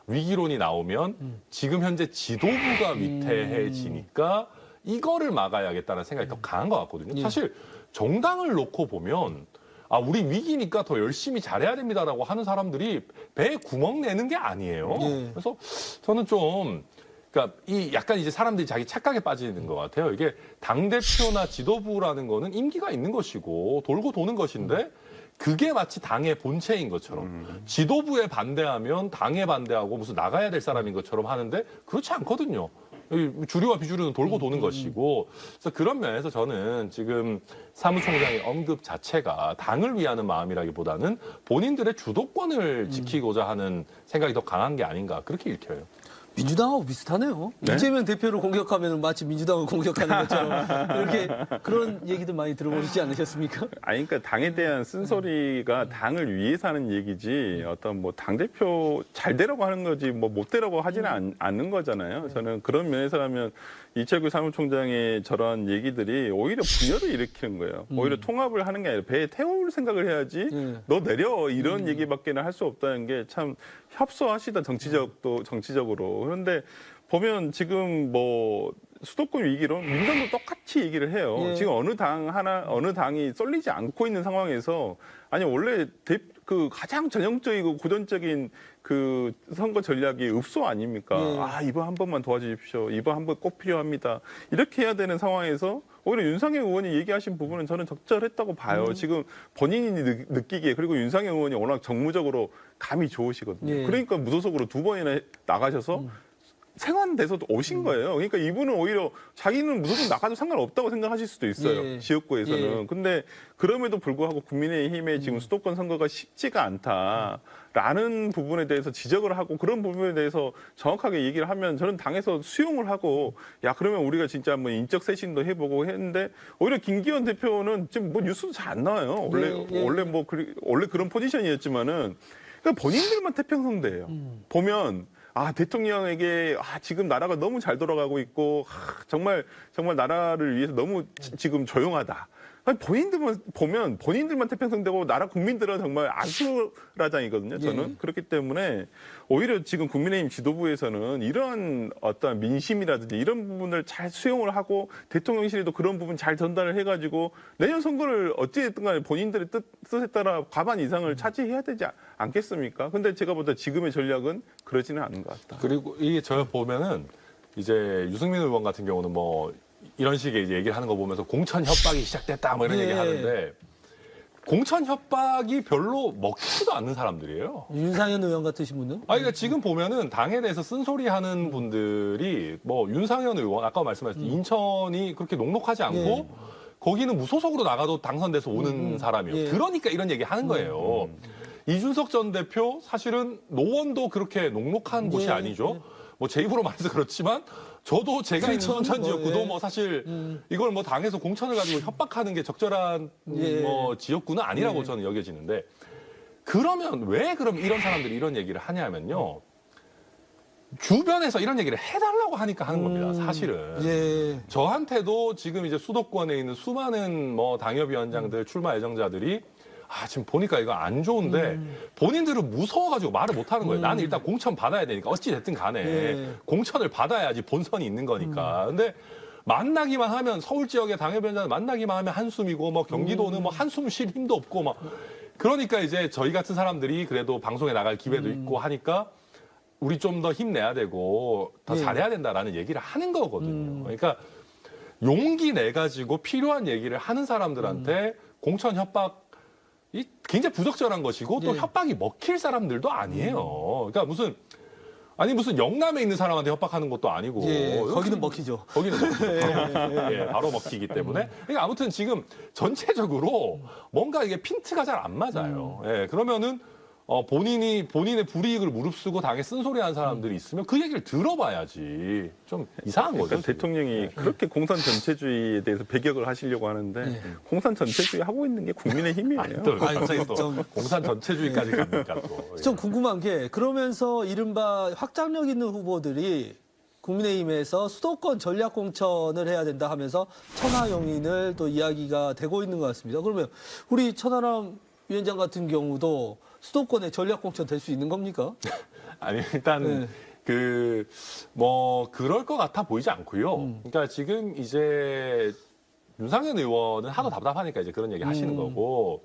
위기론이 나오면 지금 현재 지도부가 위태해지니까 이거를 막아야겠다는 생각이 더 강한 것 같거든요. 사실 정당을 놓고 보면 우리 위기니까 더 열심히 잘해야 됩니다라고 하는 사람들이 배에 구멍 내는 게 아니에요. 그래서 저는 좀 그러니까 이 약간 이제 사람들이 자기 착각에 빠지는 것 같아요. 이게 당대표나 지도부라는 거는 임기가 있는 것이고 돌고 도는 것인데 그게 마치 당의 본체인 것처럼 지도부에 반대하면 당에 반대하고 무슨 나가야 될 사람인 것처럼 하는데 그렇지 않거든요. 주류와 비주류는 돌고 도는 것이고 그래서 그런 면에서 저는 지금 사무총장의 언급 자체가 당을 위하는 마음이라기보다는 본인들의 주도권을 지키고자 하는 생각이 더 강한 게 아닌가 그렇게 읽혀요. 민주당하고 비슷하네요. 네? 이재명 대표를 공격하면 마치 민주당을 공격하는 것처럼 이렇게 그런 얘기도 많이 들어보시지 않으셨습니까? 아니, 그러니까 당에 대한 쓴소리가 당을 위해서 하는 얘기지 어떤 뭐 당대표 잘 되라고 하는 거지 뭐 못 되라고 하지는 않는 거잖아요. 저는 그런 면에서라면 이철규 사무총장의 저런 얘기들이 오히려 분열을 일으키는 거예요. 오히려 통합을 하는 게 아니라 배에 태울 생각을 해야지 너 내려 이런 얘기밖에는 할 수 없다는 게 참 협소하시다 정치적으로. 그런데 보면 지금 뭐 수도권 위기론 민주당도 똑같이 얘기를 해요. 예. 지금 어느 당이 쏠리지 않고 있는 상황에서 아니 원래 그 가장 전형적이고 고전적인 그 선거 전략이 읍소 아닙니까? 예. 아 이번 한 번만 도와주십시오. 이번 한 번 꼭 필요합니다. 이렇게 해야 되는 상황에서 오히려 윤상현 의원이 얘기하신 부분은 저는 적절했다고 봐요. 지금 본인이 느끼기에 그리고 윤상현 의원이 워낙 정무적으로 감이 좋으시거든요. 예. 그러니까 무소속으로 2번이나 나가셔서 생환돼서 오신 거예요. 그러니까 이분은 오히려 자기는 무소속 나가도 상관없다고 생각하실 수도 있어요. 예. 지역구에서는. 예. 근데 그럼에도 불구하고 국민의힘의 지금 수도권 선거가 쉽지가 않다라는 부분에 대해서 지적을 하고 그런 부분에 대해서 정확하게 얘기를 하면 저는 당에서 수용을 하고 야 그러면 우리가 진짜 한번 인적 쇄신도 해보고 했는데 오히려 김기현 대표는 지금 뭐 뉴스도 잘 안 나와요. 원래 그런 포지션이었지만은 그러니까 본인들만 태평성대예요. 보면 아 대통령에게 지금 나라가 너무 잘 돌아가고 있고 정말 나라를 위해서 너무 지금 조용하다. 아니, 본인들만 보면 본인들만 태평성되고 나라 국민들은 정말 아수라장이거든요. 저는 예. 그렇기 때문에 오히려 지금 국민의힘 지도부에서는 이런 어떤 민심이라든지 이런 부분을 잘 수용을 하고 대통령실에도 그런 부분 잘 전달을 해가지고 내년 선거를 어찌됐든 간에 본인들의 뜻에 따라 과반 이상을 차지해야 되지 않겠습니까? 근데 제가 볼 때 지금의 전략은 그러지는 않은 것 같다. 그리고 이게 저 보면은 이제 유승민 의원 같은 경우는 뭐 이런 식의 이제 얘기를 하는 거 보면서 공천 협박이 시작됐다 뭐 이런 예. 얘기 하는데 공천 협박이 별로 먹히지도 않는 사람들이에요. 윤상현 의원 같으신 분은? 그러니까 지금 보면은 당에 대해서 쓴소리 하는 분들이 뭐 윤상현 의원 아까 말씀하셨듯이 인천이 그렇게 녹록하지 않고 예. 거기는 무소속으로 나가도 당선돼서 오는 사람이에요. 예. 그러니까 이런 얘기 하는 거예요. 이준석 전 대표 사실은 노원도 그렇게 녹록한 곳이 예. 아니죠. 뭐 제 입으로 말해서 그렇지만 저도 제가 있는 순천, 순천 지역구도 예. 뭐 사실 이걸 뭐 당에서 공천을 가지고 협박하는 게 적절한 예. 뭐 지역구는 아니라고 예. 저는 여겨지는데 그러면 왜 그럼 이런 사람들이 이런 얘기를 하냐면요. 주변에서 이런 얘기를 해달라고 하니까 하는 겁니다. 사실은. 예. 저한테도 지금 이제 수도권에 있는 수많은 뭐 당협위원장들 출마 예정자들이 지금 보니까 이거 안 좋은데 본인들은 무서워가지고 말을 못 하는 거예요. 나는 일단 공천 받아야 되니까 어찌 됐든 간에 예. 공천을 받아야지 본선이 있는 거니까. 근데 만나기만 하면 서울 지역의 당협위원장 만나기만 하면 한숨이고 뭐 경기도는 뭐 한숨 쉴 힘도 없고 막 그러니까 이제 저희 같은 사람들이 그래도 방송에 나갈 기회도 있고 하니까 우리 좀 더 힘내야 되고 더 예. 잘해야 된다라는 얘기를 하는 거거든요. 그러니까 용기 내 가지고 필요한 얘기를 하는 사람들한테 공천 협박 이 굉장히 부적절한 것이고 또 예. 협박이 먹힐 사람들도 아니에요. 그러니까 무슨 영남에 있는 사람한테 협박하는 것도 아니고 예. 거기는 먹히죠. 거기는 먹히죠. 바로 먹히기 때문에. 그러니까 아무튼 지금 전체적으로 뭔가 이게 핀트가 잘 안 맞아요. 예, 그러면은 본인의 불이익을 무릅쓰고 당에 쓴소리하는 사람들이 있으면 그 얘기를 들어봐야지. 좀 이상한 거죠. 그러니까 대통령이 그렇게 공산 전체주의에 대해서 배격을 하시려고 하는데 공산 전체주의 하고 있는 게 국민의힘이에요. 또 아니, 갑자기 또 좀- 공산 전체주의까지 갑니까 또. 좀 궁금한 게 그러면서 이른바 확장력 있는 후보들이 국민의힘에서 수도권 전략 공천을 해야 된다 하면서 천하용인을 또 이야기가 되고 있는 것 같습니다. 그러면 우리 천하람 위원장 같은 경우도 수도권에 전략 공천 될 수 있는 겁니까? 아니 일단 네. 뭐 그럴 것 같아 보이지 않고요. 그러니까 지금 이제 윤상현 의원은 하도 답답하니까 이제 그런 얘기 하시는 거고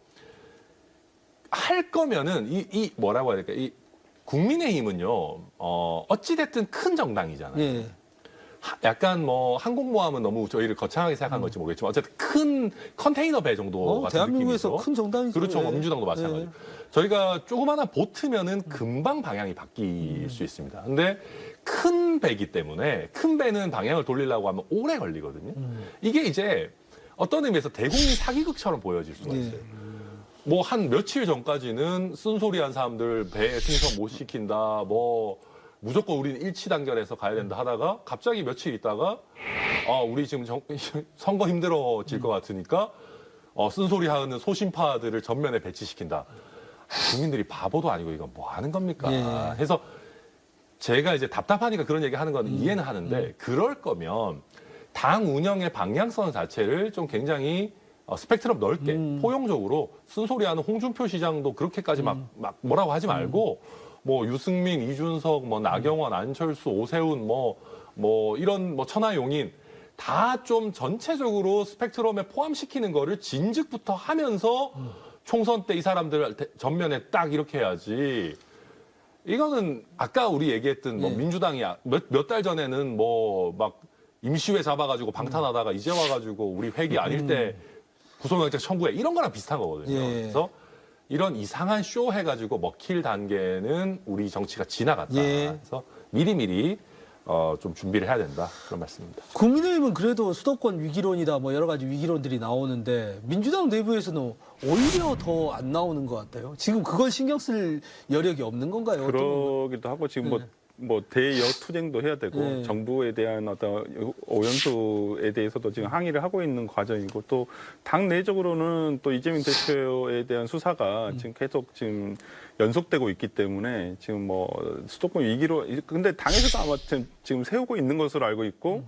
할 거면은 이 뭐라고 해야 될까? 이 국민의힘은요. 어찌 됐든 큰 정당이잖아요. 예. 약간 뭐 항공모함은 너무 저희를 거창하게 생각한 걸지 모르겠지만 어쨌든 큰 컨테이너 배 정도 같은 대한민국에서 느낌이죠. 큰 정당이죠. 그렇죠. 예. 민주당도 마찬가지. 예. 저희가 조그마한 보트면은 금방 방향이 바뀔 수 있습니다. 근데 큰 배기 때문에 큰 배는 방향을 돌리려고 하면 오래 걸리거든요. 이게 이제 어떤 의미에서 대국민 사기극처럼 보여질 수가 예. 있어요. 뭐 한 며칠 전까지는 쓴소리한 사람들 배에 승선 못 시킨다. 뭐 무조건 우리는 일치 단결해서 가야 된다 하다가 갑자기 며칠 있다가 우리 지금 선거 힘들어질 것 같으니까 쓴소리 하는 소심파들을 전면에 배치시킨다. 국민들이 바보도 아니고 이건 뭐 하는 겁니까? 예. 해서 제가 이제 답답하니까 그런 얘기 하는 건 이해는 하는데 그럴 거면 당 운영의 방향성 자체를 좀 굉장히 스펙트럼 넓게 포용적으로 쓴소리하는 홍준표 시장도 그렇게까지 막 뭐라고 하지 말고 뭐 유승민, 이준석, 뭐 나경원, 안철수, 오세훈 뭐 이런 뭐 천하용인 다 좀 전체적으로 스펙트럼에 포함시키는 거를 진즉부터 하면서 총선 때 이 사람들 전면에 딱 이렇게 해야지. 이거는 아까 우리 얘기했던 뭐 민주당이 몇 달 전에는 뭐 막 임시회 잡아가지고 방탄하다가 이제 와가지고 우리 회기 아닐 때 구속영장 청구해 이런 거랑 비슷한 거거든요. 예. 그래서 이런 이상한 쇼 해가지고 먹힐 단계는 우리 정치가 지나갔다. 예. 그래서 미리미리 좀 준비를 해야 된다 그런 말씀입니다. 국민의힘은 그래도 수도권 위기론이다 뭐 여러 가지 위기론들이 나오는데 민주당 내부에서는 오히려 더 안 나오는 것 같아요. 지금 그걸 신경 쓸 여력이 없는 건가요? 그러기도 하고 지금 뭐 대여 투쟁도 해야 되고 네. 정부에 대한 어떤 오염수에 대해서도 지금 항의를 하고 있는 과정이고 또 당 내적으로는 또 이재명 대표에 대한 수사가 지금 계속 지금 연속되고 있기 때문에 지금 뭐 수도권 위기로 근데 당에서도 아마 지금 세우고 있는 것으로 알고 있고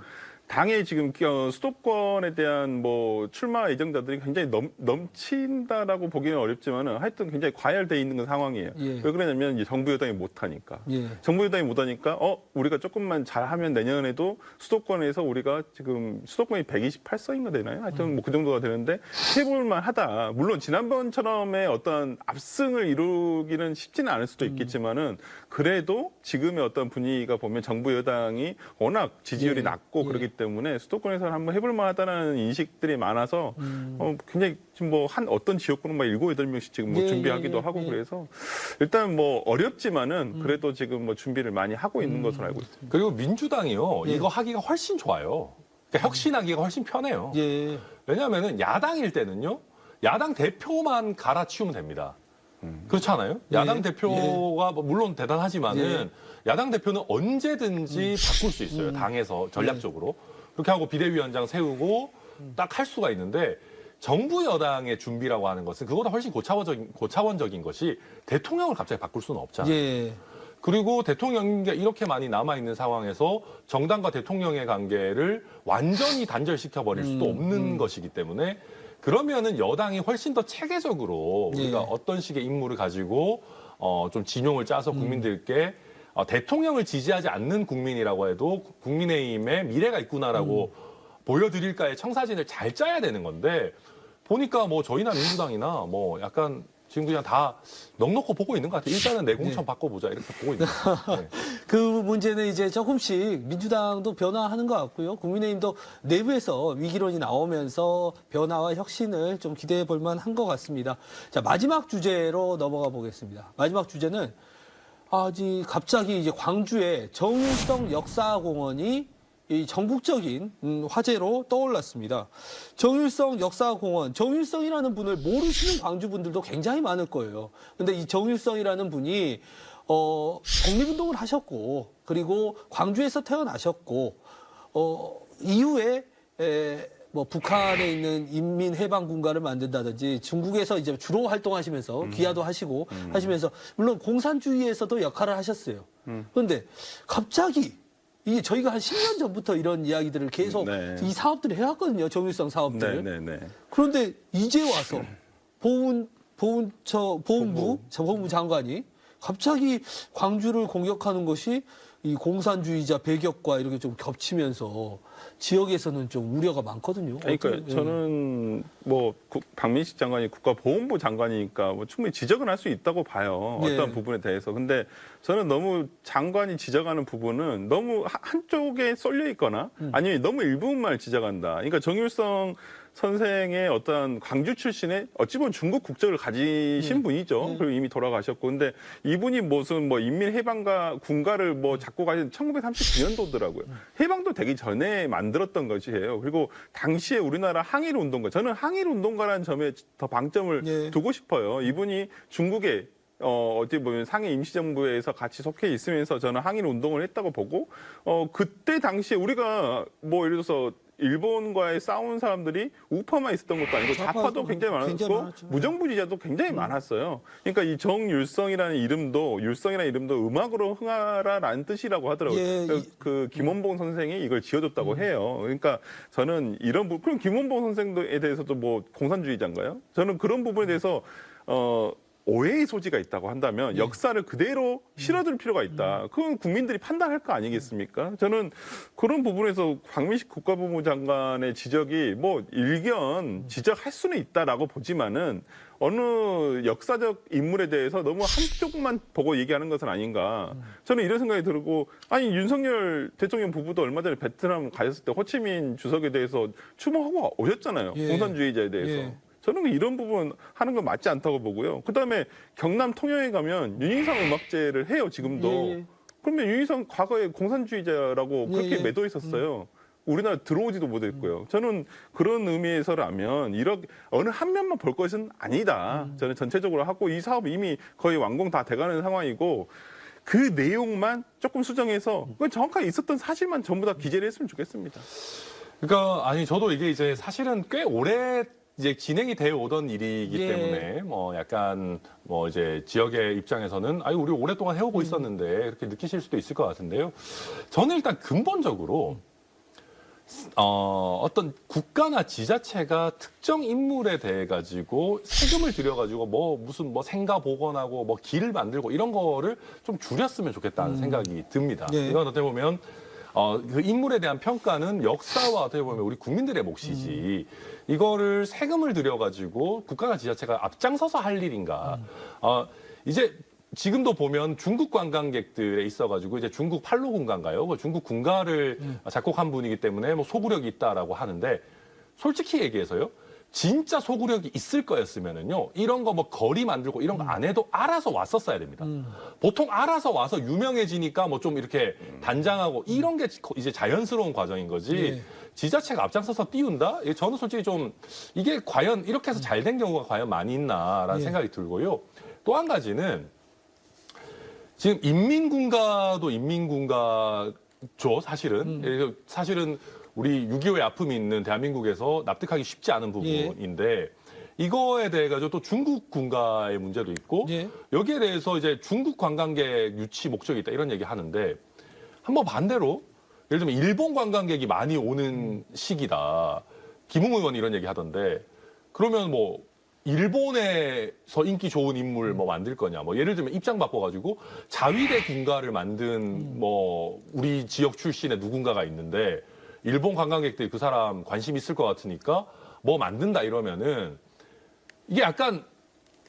당의 지금 수도권에 대한 뭐 출마 예정자들이 굉장히 넘친다라고 보기는 어렵지만은 하여튼 굉장히 과열돼 있는 상황이에요. 예. 왜 그러냐면 이제 정부 여당이 못하니까. 예. 정부 여당이 못하니까 우리가 조금만 잘하면 내년에도 수도권에서 우리가 지금 수도권이 128석인가 되나요? 하여튼 뭐 그 정도가 되는데 해볼만 하다. 물론 지난번처럼의 어떤 압승을 이루기는 쉽지는 않을 수도 있겠지만은 그래도 지금의 어떤 분위기가 보면 정부 여당이 워낙 지지율이 예. 낮고 예. 그렇기 때문에 수도권에서는 한번 해볼 만하다는 인식들이 많아서 굉장히 지금 뭐 한 어떤 지역구는 막 7, 8명씩 지금 뭐 예, 준비하기도 예, 하고 예. 그래서 일단 뭐 어렵지만은 그래도 지금 뭐 준비를 많이 하고 있는 것으로 알고 있습니다. 그리고 민주당이요 예. 이거 하기가 훨씬 좋아요. 그러니까 혁신하기가 훨씬 편해요. 예. 왜냐하면은 야당일 때는요 야당 대표만 갈아치우면 됩니다. 그렇지 않아요? 야당 예. 대표가 뭐 물론 대단하지만은 야당 대표는 언제든지 바꿀 수 있어요. 당에서 전략적으로. 그렇게 하고 비대위원장 세우고 딱 할 수가 있는데 정부 여당의 준비라고 하는 것은 그보다 훨씬 고차원적인 것이 대통령을 갑자기 바꿀 수는 없잖아요. 예. 그리고 대통령이 이렇게 많이 남아있는 상황에서 정당과 대통령의 관계를 완전히 단절시켜버릴 수도 없는 것이기 때문에 그러면은 여당이 훨씬 더 체계적으로 우리가 예. 어떤 식의 임무를 가지고 좀 진용을 짜서 국민들께 대통령을 지지하지 않는 국민이라고 해도 국민의힘에 미래가 있구나라고 보여드릴까의 청사진을 잘 짜야 되는 건데 보니까 뭐 저희나 민주당이나 뭐 약간 지금 그냥 다 넉넉히 보고 있는 것 같아요. 일단은 내 공천 바꿔보자 이렇게 보고 있는 것 같아요. 네. 그 문제는 이제 조금씩 민주당도 변화하는 것 같고요. 국민의힘도 내부에서 위기론이 나오면서 변화와 혁신을 좀 기대해 볼 만한 것 같습니다. 자, 마지막 주제로 넘어가 보겠습니다. 마지막 주제는 갑자기 이제 광주에 정일성 역사공원이 이 전국적인 화제로 떠올랐습니다. 정일성 역사공원, 정일성이라는 분을 모르시는 광주 분들도 굉장히 많을 거예요. 근데 이 정일성이라는 분이 독립운동을 하셨고, 그리고 광주에서 태어나셨고, 이후에 뭐 북한에 있는 인민해방군가를 만든다든지 중국에서 이제 주로 활동하시면서 귀화도 하시고 하시면서 물론 공산주의에서도 역할을 하셨어요. 그런데 갑자기 이게 저희가 한 10년 전부터 이런 이야기들을 계속 네. 이 사업들을 해왔거든요. 정일성 사업들을. 네. 그런데 이제 와서 보훈부 장관이 갑자기 광주를 공격하는 것이 이 공산주의자 배격과 이렇게 좀 겹치면서 지역에서는 좀 우려가 많거든요. 그러니까 저는 뭐 박민식 장관이 국가보훈부 장관이니까 뭐 충분히 지적은 할 수 있다고 봐요. 네. 어떤 부분에 대해서. 근데 저는 너무 장관이 지적하는 부분은 너무 한쪽에 쏠려 있거나 아니면 너무 일부분만 지적한다. 그러니까 정일성 선생의 어떤 광주 출신의 어찌 보면 중국 국적을 가지신 분이죠. 그리고 이미 돌아가셨고. 근데 이분이 무슨 뭐 인민해방가 군가를 뭐 잡고 가신 1939년도더라고요. 해방도 되기 전에 만들었던 것이에요. 그리고 당시에 우리나라 항일운동가, 저는 항일운동가라는 점에 더 방점을 예. 두고 싶어요. 이분이 중국에 어떻게 보면 상해 임시정부에서 같이 속해 있으면서 저는 항일 운동을 했다고 보고 그때 당시에 우리가 뭐 예를 들어서 일본과의 싸운 사람들이 우파만 있었던 것도 아니고 좌파도 굉장히 많았고 무정부주의자도 굉장히 많았어요. 그러니까 이 정율성이라는 이름도 음악으로 흥하라라는 뜻이라고 하더라고요. 예, 그 김원봉 선생이 이걸 지어줬다고 해요. 그러니까 저는 이런 그럼 김원봉 선생에 대해서도 뭐 공산주의자인가요? 저는 그런 부분에 대해서 오해의 소지가 있다고 한다면 역사를 그대로 실어줄 필요가 있다. 그건 국민들이 판단할 거 아니겠습니까? 저는 그런 부분에서 박민식 국가부부 장관의 지적이 뭐 일견 지적할 수는 있다라고 보지만은 어느 역사적 인물에 대해서 너무 한쪽만 보고 얘기하는 것은 아닌가. 저는 이런 생각이 들고 아니 윤석열 대통령 부부도 얼마 전에 베트남 가셨을 때 호치민 주석에 대해서 추모하고 오셨잖아요. 예. 공산주의자에 대해서. 예. 저는 이런 부분 하는 건 맞지 않다고 보고요. 그다음에 경남 통영에 가면 윤희상 음악제를 해요, 지금도. 예. 그러면 윤희상 과거에 공산주의자라고 그렇게 예, 예. 매도 있었어요. 우리나라 들어오지도 못했고요. 저는 그런 의미에서라면 이렇게 어느 한 면만 볼 것은 아니다. 저는 전체적으로 하고 이 사업이 이미 거의 완공 다 돼가는 상황이고 그 내용만 조금 수정해서 그 정확하게 있었던 사실만 전부 다 기재를 했으면 좋겠습니다. 그러니까 아니 저도 이게 이제 사실은 꽤 오래 이제 진행이 되어 오던 일이기 예. 때문에 뭐 약간 뭐 이제 지역의 입장에서는 아유 우리 오랫동안 해오고 있었는데 이렇게 느끼실 수도 있을 것 같은데요. 저는 일단 근본적으로 어떤 국가나 지자체가 특정 인물에 대해 가지고 세금을 들여가지고 뭐 무슨 뭐 생가 복원하고 뭐 길을 만들고 이런 거를 좀 줄였으면 좋겠다는 생각이 듭니다. 네. 이건 어떻게 보면 그 인물에 대한 평가는 역사와 어떻게 보면 우리 국민들의 몫이지 이거를 세금을 들여가지고 국가나 지자체가 앞장서서 할 일인가. 이제 지금도 보면 중국 관광객들에 있어가지고 이제 중국 팔로 군가인가요? 그 중국 군가를 작곡한 분이기 때문에 뭐 소구력이 있다라고 하는데 솔직히 얘기해서요. 진짜 소구력이 있을 거였으면은요, 이런 거 뭐 거리 만들고 이런 거 안 해도 알아서 왔었어야 됩니다. 보통 알아서 와서 유명해지니까 뭐 좀 이렇게 단장하고 이런 게 이제 자연스러운 과정인 거지. 예. 지자체가 앞장서서 띄운다? 저는 솔직히 좀 이게 과연 이렇게 해서 잘 된 경우가 과연 많이 있나라는 예. 생각이 들고요. 또 한 가지는 지금 인민군가도 인민군가죠, 사실은. 사실은 우리 6.25의 아픔이 있는 대한민국에서 납득하기 쉽지 않은 부분인데 이거에 대해 가지고 또 중국 군가의 문제도 있고 예. 여기에 대해서 이제 중국 관광객 유치 목적이 있다 이런 얘기 하는데 한번 반대로 예를 들면 일본 관광객이 많이 오는 시기다. 김웅 의원이 이런 얘기 하던데 그러면 뭐 일본에서 인기 좋은 인물 뭐 만들 거냐. 뭐 예를 들면 입장 바꿔가지고 자위대 군가를 만든 뭐 우리 지역 출신의 누군가가 있는데 일본 관광객들이 그 사람 관심 있을 것 같으니까 뭐 만든다 이러면은 이게 약간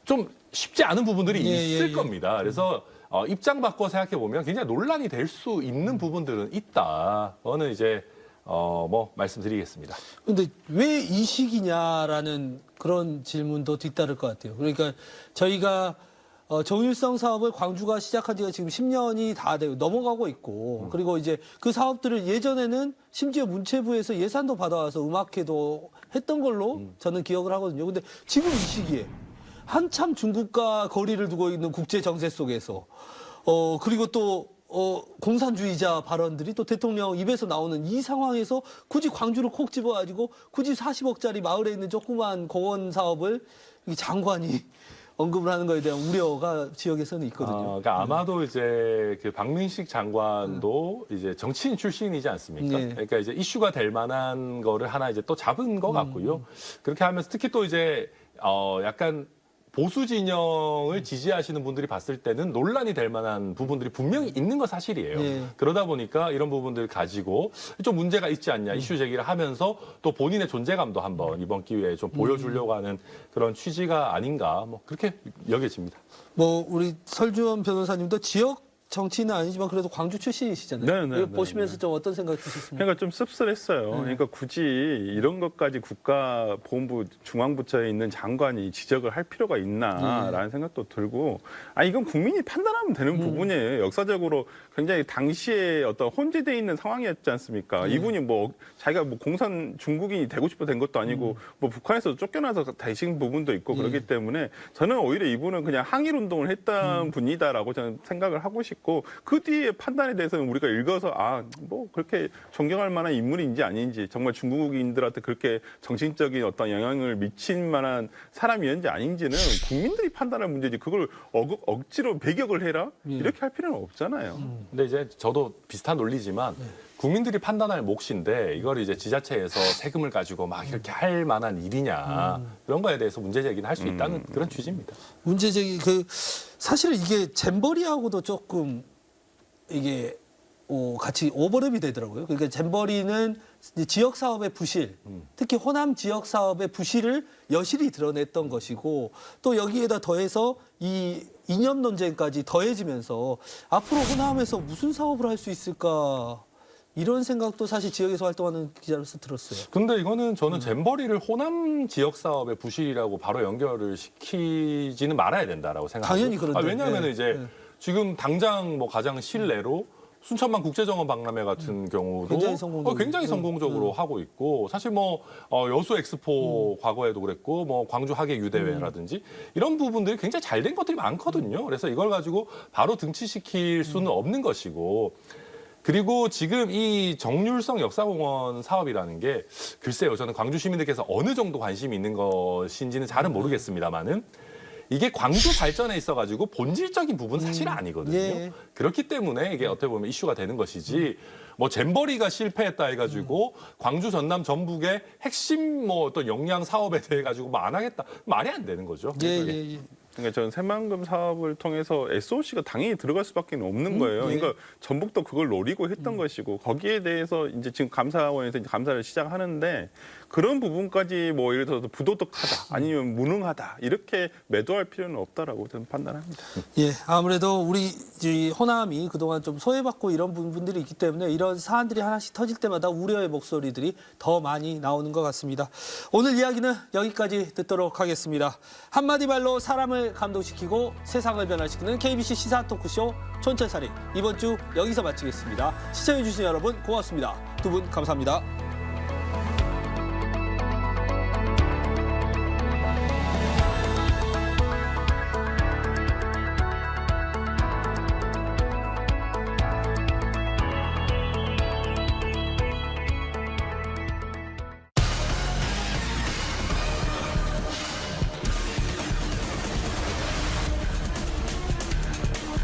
좀 쉽지 않은 부분들이 있을 겁니다. 그래서 입장 바꿔 생각해 보면 굉장히 논란이 될 수 있는 부분들은 있다. 그거는 이제 뭐 말씀드리겠습니다. 근데 왜 이 시기냐라는 그런 질문도 뒤따를 것 같아요. 그러니까 저희가 정일성 사업을 광주가 시작한 지가 지금 10년이 다 되고 넘어가고 있고 그리고 이제 그 사업들을 예전에는 심지어 문체부에서 예산도 받아와서 음악회도 했던 걸로 저는 기억을 하거든요. 근데 지금 이 시기에 한참 중국과 거리를 두고 있는 국제 정세 속에서 그리고 또 공산주의자 발언들이 또 대통령 입에서 나오는 이 상황에서 굳이 광주를 콕 집어가지고 굳이 40억짜리 마을에 있는 조그만 공원 사업을 이 장관이 언급을 하는 거에 대한 우려가 지역에서는 있거든요. 그러니까 아마도 이제 그 박민식 장관도 이제 정치인 출신이지 않습니까? 네. 그러니까 이제 이슈가 될 만한 거를 하나 이제 또 잡은 것 같고요. 그렇게 하면서 특히 또 이제 약간 보수 진영을 지지하시는 분들이 봤을 때는 논란이 될 만한 부분들이 분명히 있는 건 사실이에요. 네. 그러다 보니까 이런 부분들 가지고 좀 문제가 있지 않냐 이슈 제기를 하면서 또 본인의 존재감도 한번 이번 기회에 좀 보여주려고 하는 그런 취지가 아닌가 뭐 그렇게 여겨집니다. 뭐 우리 설주원 변호사님도 지역 정치인은 아니지만 그래도 광주 출신이시잖아요. 네, 이거 네, 보시면서 네. 좀 어떤 생각 드셨습니까? 그러니까 좀 씁쓸했어요. 그러니까 굳이 이런 것까지 국가보훈부 중앙부처에 있는 장관이 지적을 할 필요가 있나라는 생각도 들고, 이건 국민이 판단하면 되는 부분이에요. 역사적으로 굉장히 당시에 어떤 혼재돼 있는 상황이었지 않습니까? 이분이 뭐 자기가 뭐 공산 중국인이 되고 싶어 된 것도 아니고 뭐 북한에서 쫓겨나서 되신 부분도 있고 그렇기 때문에 저는 오히려 이분은 그냥 항일 운동을 했던 분이다라고 저는 생각을 하고 싶고, 그 뒤에 판단에 대해서는 우리가 읽어서 뭐 그렇게 존경할 만한 인물인지 아닌지, 정말 중국인들한테 그렇게 정신적인 어떤 영향을 미친 만한 사람이었는지 아닌지는 국민들이 판단할 문제지, 그걸 억지로 배격을 해라 이렇게 할 필요는 없잖아요. 근데 이제 저도 비슷한 논리지만 국민들이 판단할 몫인데 이걸 이제 지자체에서 세금을 가지고 막 이렇게 할 만한 일이냐, 이런 거에 대해서 문제 제기는 할 수 있다는 그런 취지입니다. 문제제기 사실은 이게 잼버리하고도 조금 이게 같이 오버랩이 되더라고요. 그러니까 잼버리는 이제 지역 사업의 부실, 특히 호남 지역 사업의 부실을 여실히 드러냈던 것이고, 또 여기에다 더해서 이 이념 논쟁까지 더해지면서 앞으로 호남에서 무슨 사업을 할 수 있을까, 이런 생각도 사실 지역에서 활동하는 기자로서 들었어요. 근데 이거는 저는 잼버리를 호남 지역 사업의 부실이라고 바로 연결을 시키지는 말아야 된다라고 생각합니다. 당연히 그런데. 왜냐하면 네. 이제 네. 지금 당장 뭐 가장 실내로 순천만 국제정원 박람회 같은 경우도 굉장히 성공적이고. 굉장히 성공적으로 하고 있고, 사실 뭐 여수 엑스포 과거에도 그랬고, 뭐 광주 하계 유대회라든지 이런 부분들이 굉장히 잘 된 것들이 많거든요. 그래서 이걸 가지고 바로 등치시킬 수는 없는 것이고, 그리고 지금 이 정률성 역사공원 사업이라는 게 글쎄요, 저는 광주 시민들께서 어느 정도 관심이 있는 것인지는 잘은 모르겠습니다만은 이게 광주 발전에 있어가지고 본질적인 부분은 사실 아니거든요. 예. 그렇기 때문에 이게 어떻게 보면 이슈가 되는 것이지, 뭐 잼버리가 실패했다 해가지고 광주, 전남, 전북의 핵심 뭐 어떤 역량 사업에 대해 가지고 뭐 안 하겠다, 말이 안 되는 거죠. 예. 그러니까 저는 새만금 사업을 통해서 SOC가 당연히 들어갈 수밖에 없는 거예요. 그러니까 전북도 그걸 노리고 했던 것이고, 거기에 대해서 이제 지금 감사원에서 이제 감사를 시작하는데, 그런 부분까지 뭐 예를 들어서 부도덕하다 아니면 무능하다 이렇게 매도할 필요는 없다라고 저는 판단합니다. 예, 아무래도 우리 이 호남이 그동안 좀 소외받고 이런 부분들이 있기 때문에 이런 사안들이 하나씩 터질 때마다 우려의 목소리들이 더 많이 나오는 것 같습니다. 오늘 이야기는 여기까지 듣도록 하겠습니다. 한마디 말로 사람을 감동시키고 세상을 변화시키는 KBC 시사 토크쇼 촌철살인, 이번 주 여기서 마치겠습니다. 시청해주신 여러분 고맙습니다. 두 분 감사합니다.